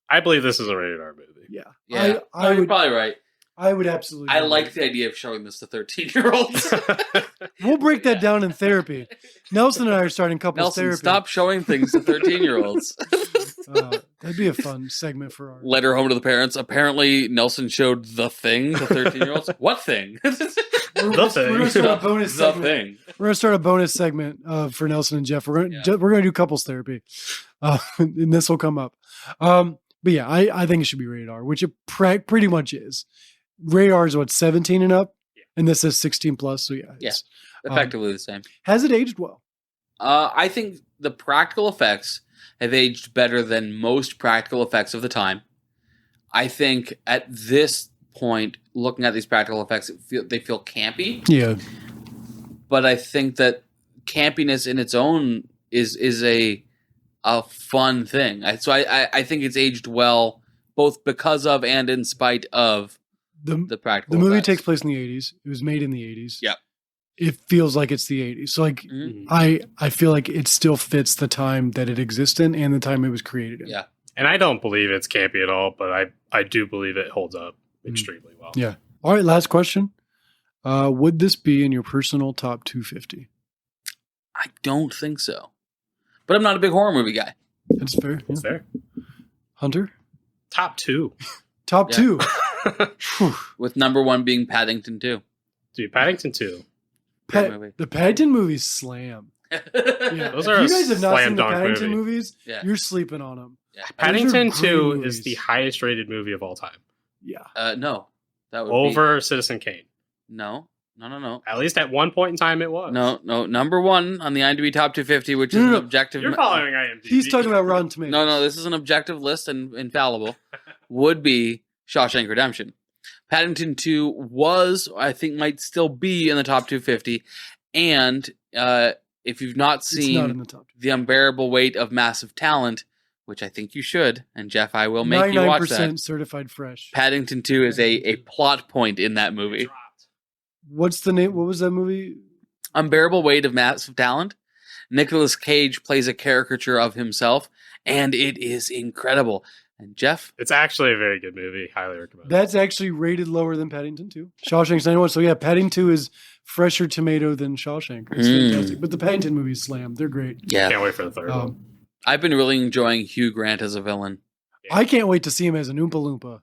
I believe this is a rated R movie. Yeah. Yeah, I you're would probably right. I would absolutely I agree. like the idea of showing this to 13-year-olds. We'll break that down in therapy. Nelson and I are starting couples Nelson, therapy. stop showing things to 13-year-olds. That'd be a fun segment for our. Letter home to the parents. Apparently, Nelson showed the thing to 13-year-olds. What thing? We're The thing. gonna start a bonus The segment. thing. We're gonna start a bonus segment for Nelson and Jeff. We're gonna do couples therapy, and this will come up. But yeah, I think it should be rated R, which it pretty much is. Rated R is what 17 and up, and this is 16 plus. So yeah, Yeah. it's, Effectively the same. has it aged well? I think the practical effects have aged better than most practical effects of the time. I think at this point, looking at these practical effects, they feel campy. Yeah, But I think that campiness in its own is a fun thing. So I think it's aged well, both because of and in spite of the practical. The movie effects. takes place in the 80s. It was made in the 80s. Yeah. It feels like it's the 80s. So like Mhm. I feel like it still fits the time that it exists in and the time it was created in. Yeah. And I don't believe it's campy at all, but I do believe it holds up extremely well. Yeah. All right, last question. Would this be in your personal top 250? I don't think so. But I'm not a big horror movie guy. That's fair. It's Yeah. there. Hunter? Top 2. Top Yeah. 2. Whew. With number 1 being Paddington 2. Dude, Paddington 2. Great movie. The Paddington movies slam. Yeah. Those If are you a guys have not slam seen the dunk Paddington movie. movies, Yeah. you're sleeping on them. Yeah. Paddington Those are great 2 movies. is the highest rated movie of all time. Yeah. No. That would Over Citizen Kane. be... No. At least at one point in time it was. No. Number 1 on the IMDb Top 250, which is No, an no. objective... You're following IMDb. He's talking about Rotten Tomatoes. No, this is an objective list and infallible. Would be Shawshank Redemption. Paddington 2 was, I think, might still be in the top 250. And if you've not It's not seen in the top. The Unbearable Weight of Massive Talent, which I think you should, and Jeff, I will make you watch 99% that. certified fresh. Paddington 2 is a plot point in that movie. What's the name? What was that movie? Unbearable Weight of Massive Talent. Nicolas Cage plays a caricature of himself, and it is incredible. And Jeff, It's actually a very good movie. Highly recommend it. That's actually rated lower than Paddington 2. Shawshank's 91. So yeah, Paddington 2 is fresher tomato than Shawshank. It's fantastic. But the Paddington movies slam. They're great. yeah, Can't wait for the third one. I've been really enjoying Hugh Grant as a villain. I can't wait to see him as an Oompa Loompa.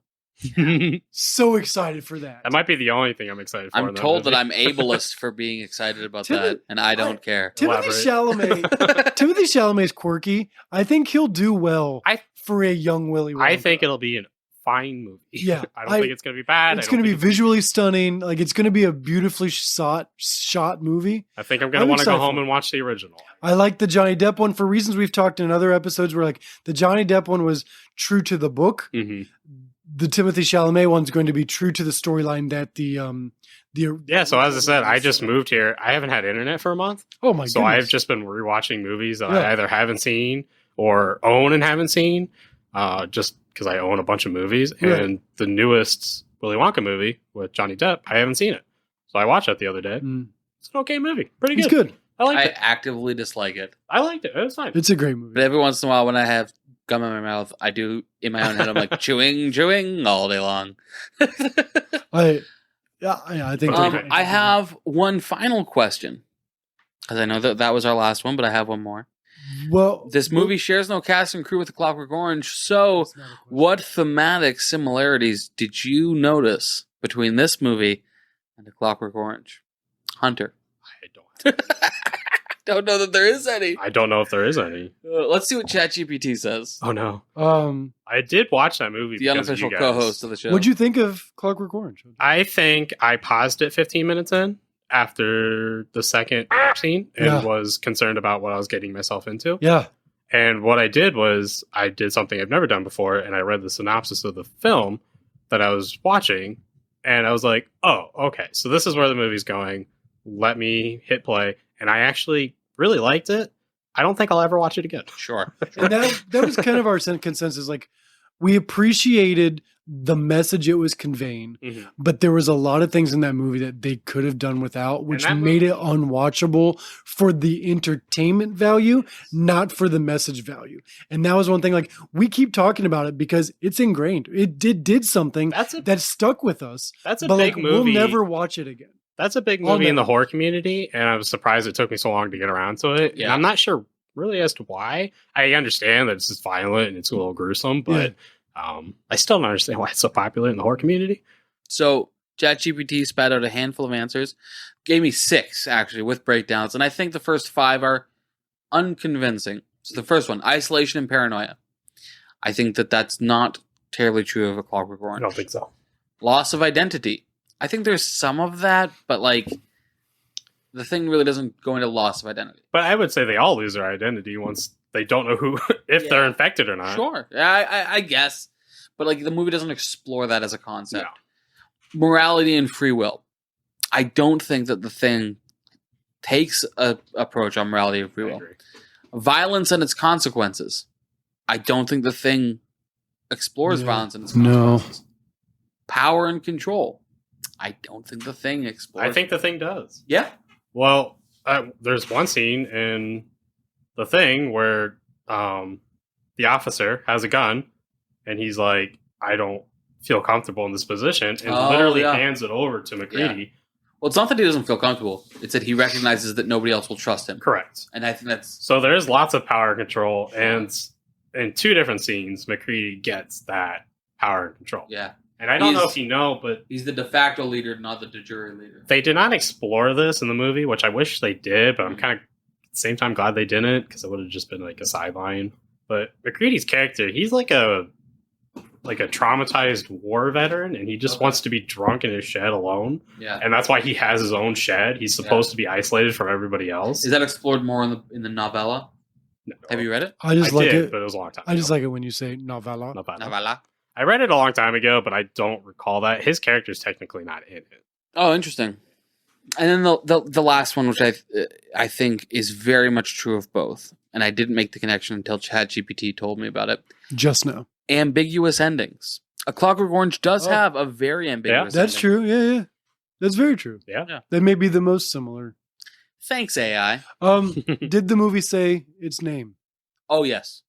So excited for that. That might be the only thing I'm excited for. I'm told that I'm ableist for being excited about that, and I don't care. Timothy Chalamet's quirky. I think he'll do well for a young Willy Wonka. I think it'll be a fine movie. Yeah, I don't think it's going to be bad. It's going to be visually stunning. Like it's going to be a beautifully shot movie. I think I'm going to want to go home and watch the original. I like the Johnny Depp one for reasons we've talked in other episodes. Where like the Johnny Depp one was true to the book. Mm-hmm. The Timothy Chalamet one's going to be true to the storyline that the So as I said, I just moved here. I haven't had internet for a month. Oh my! So I've just been rewatching movies that I either haven't seen or own and haven't seen, just because I own a bunch of movies. And the newest Willy Wonka movie with Johnny Depp, I haven't seen it, so I watched it the other day. It's an okay movie, pretty good. It's good. I actively dislike it. I liked it. It was fine. It's a great movie. But every once in a while, when I have gum in my mouth, I do in my own head. I'm like chewing all day long. I think. I have one final question because I know that was our last one, but I have one more. Well, this movie shares no cast and crew with The Clockwork Orange. So, what thematic similarities did you notice between this movie and The Clockwork Orange? Hunter. I don't know that there is any. I don't know if there is any. Let's see what ChatGPT says. Oh no. I did watch that movie. The unofficial co-host of the show. What'd you think of Clockwork Orange? I think I paused it 15 minutes in after the second scene and was concerned about what I was getting myself into. Yeah. And what I did was I did something I've never done before, and I read the synopsis of the film that I was watching, and I was like, oh, okay, so this is where the movie's going. Let me hit play. And I actually really liked it. I don't think I'll ever watch it again. Sure. And that was kind of our consensus. Like, we appreciated the message it was conveying, but there was a lot of things in that movie that they could have done without, which made it unwatchable for the entertainment value, not for the message value. And that was one thing, like, we keep talking about it because it's ingrained. It did something that stuck with us. That's a but big like, movie. We'll never watch it again. That's a big movie in the horror community, and I was surprised it took me so long to get around to it. Yeah. And I'm not sure really as to why. I understand that it's just violent and it's a little gruesome, but I still don't understand why it's so popular in the horror community. So ChatGPT spat out a handful of answers, gave me 6 actually with breakdowns, and I think the first 5 are unconvincing. So the first one, isolation and paranoia. I think that's not terribly true of A Clockwork Orange. I don't think so. Loss of identity. I think there's some of that, but like the thing really doesn't go into loss of identity. But I would say they all lose their identity once they don't know who, if they're infected or not. Sure. I guess. But like the movie doesn't explore that as a concept. No. Morality and free will. I don't think that the thing takes a approach on morality and free will. Violence and its consequences. I don't think the thing explores violence and its consequences. Power and control. I don't think the thing explores. I think the thing does. Yeah. Well, there's one scene in the thing where the officer has a gun and he's like, I don't feel comfortable in this position, and literally hands it over to McCready. Yeah. Well, it's not that he doesn't feel comfortable. It's that he recognizes that nobody else will trust him. Correct. And I think that's... So there's lots of power control, and in 2 different scenes, McCready gets that power and control. Yeah. And I don't know if you know, but... He's the de facto leader, not the de jure leader. They did not explore this in the movie, which I wish they did, but I'm kind of, at the same time, glad they didn't, because it would have just been like a sideline. But McCready's character, he's like a traumatized war veteran, and he just wants to be drunk in his shed alone. Yeah. And that's why he has his own shed. He's supposed to be isolated from everybody else. Is that explored more in the novella? No. Have you read it? I just like it, but it was a long time ago. I just like it when you say novella. Novella. I read it a long time ago, but I don't recall that. His character's technically not in it. Oh, interesting. And then the last one, which I think is very much true of both, and I didn't make the connection until ChatGPT told me about it. Just now. Ambiguous endings. A Clockwork Orange does have a very ambiguous That's ending. true. Yeah. That's very true. Yeah. They may be the most similar. Thanks, AI. Did the movie say its name? Oh, yes.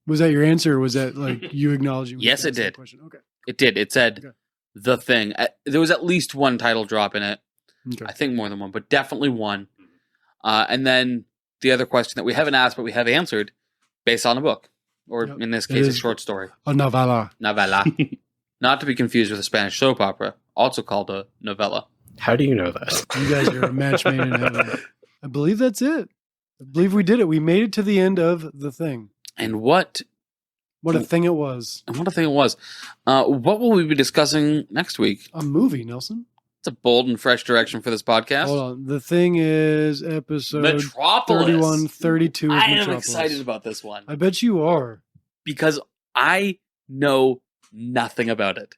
Was that your answer, or was that like you acknowledging? Yes, it did. Okay. It did. It said The Thing. There was at least one title drop in it. Okay. I think more than one, but definitely one. And then the other question that we haven't asked, but we have answered, based on a book. Or in this case, a short story. A novella. Novella. not to be confused with a Spanish soap opera, also called a novella. How do you know that? You guys are a match made in heaven. I believe that's it. I believe we did it. We made it to the end of The Thing. And what a thing it was. And what a thing it was. What will we be discussing next week? A movie, Nelson. It's a bold and fresh direction for this podcast. Hold on. The Thing is episode Metropolis. 31, 32 is I am Metropolis. excited about this one. I bet you are. Because I know nothing about it.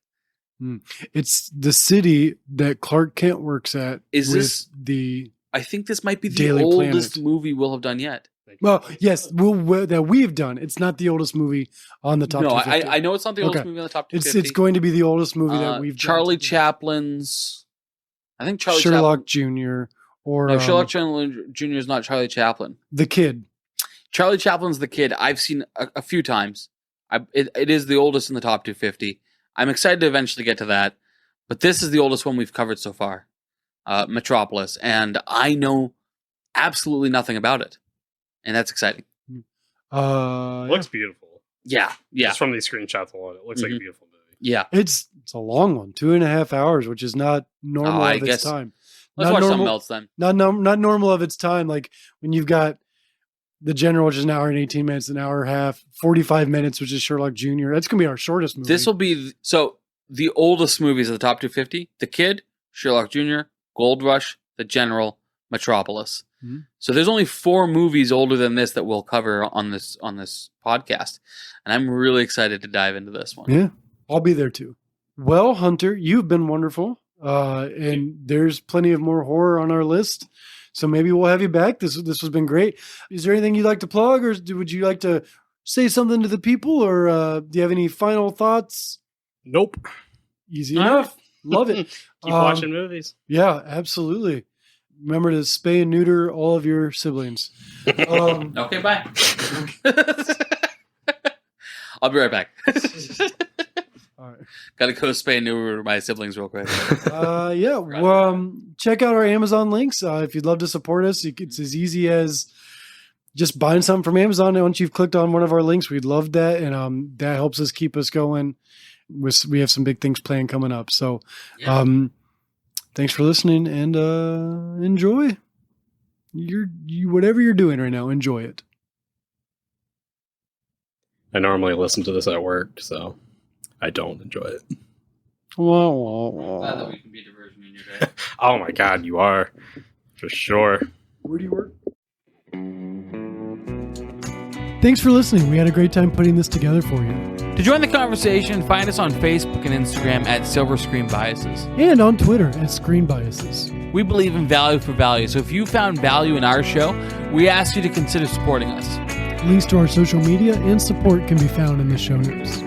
It's the city that Clark Kent works at. Is with this the... I think this might be the Daily oldest Planet. movie we'll have done yet. Well, yes, that we've done. It's not the oldest movie on the top No, 250. I know it's not the oldest movie on the top 250. It's going to be the oldest movie that we've Charlie done. Chaplin's... I think Charlie Sherlock Chaplin... Jr. or... No, Sherlock Jr. is not Charlie Chaplin. The Kid. Charlie Chaplin's The Kid. I've seen a few times. It is the oldest in the top 250. I'm excited to eventually get to that. But this is the oldest one we've covered so far. Metropolis. And I know absolutely nothing about it. And that's exciting. It looks beautiful. Yeah. Just from these screenshots alone, it looks like a beautiful movie. Yeah. It's a long one, 2.5 hours, which is not normal I of its guess- time. Let's Not watch normal- something else then. Not normal of its time. Like when you've got The General, which is an hour and 18 minutes, an hour and a half, 45 minutes, which is Sherlock Jr. That's going to be our shortest movie. This will be... So, the oldest movies of the top 250, The Kid, Sherlock Jr., Gold Rush, The General, Metropolis. Mm-hmm. So there's only 4 movies older than this that we'll cover on this podcast. And I'm really excited to dive into this one. Yeah, I'll be there too. Well, Hunter, you've been wonderful. And there's plenty of more horror on our list. So maybe we'll have you back. This has been great. Is there anything you'd like to plug, or would you like to say something to the people, or do you have any final thoughts? Nope. Easy enough. Love it. Keep watching movies. Yeah, absolutely. Remember to spay and neuter all of your siblings. Okay, bye. I'll be right back. All right. Got to go spay and neuter my siblings real quick. Yeah. Well, check out our Amazon links. If you'd love to support us, it's as easy as just buying something from Amazon. And once you've clicked on one of our links, we'd love that. And that helps us keep us going. We have some big things planned coming up. So thanks for listening, and enjoy. Whatever you're doing right now, enjoy it. I normally listen to this at work, so I don't enjoy it. Wah, wah, wah. Glad that we can be a diversion in your day. Oh my god, you are. For sure. Where do you work? Thanks for listening. We had a great time putting this together for you. To join the conversation, find us on Facebook and Instagram at Silver Screen Biases. And on Twitter at Screen Biases. We believe in value for value, so if you found value in our show, we ask you to consider supporting us. Links to our social media and support can be found in the show notes.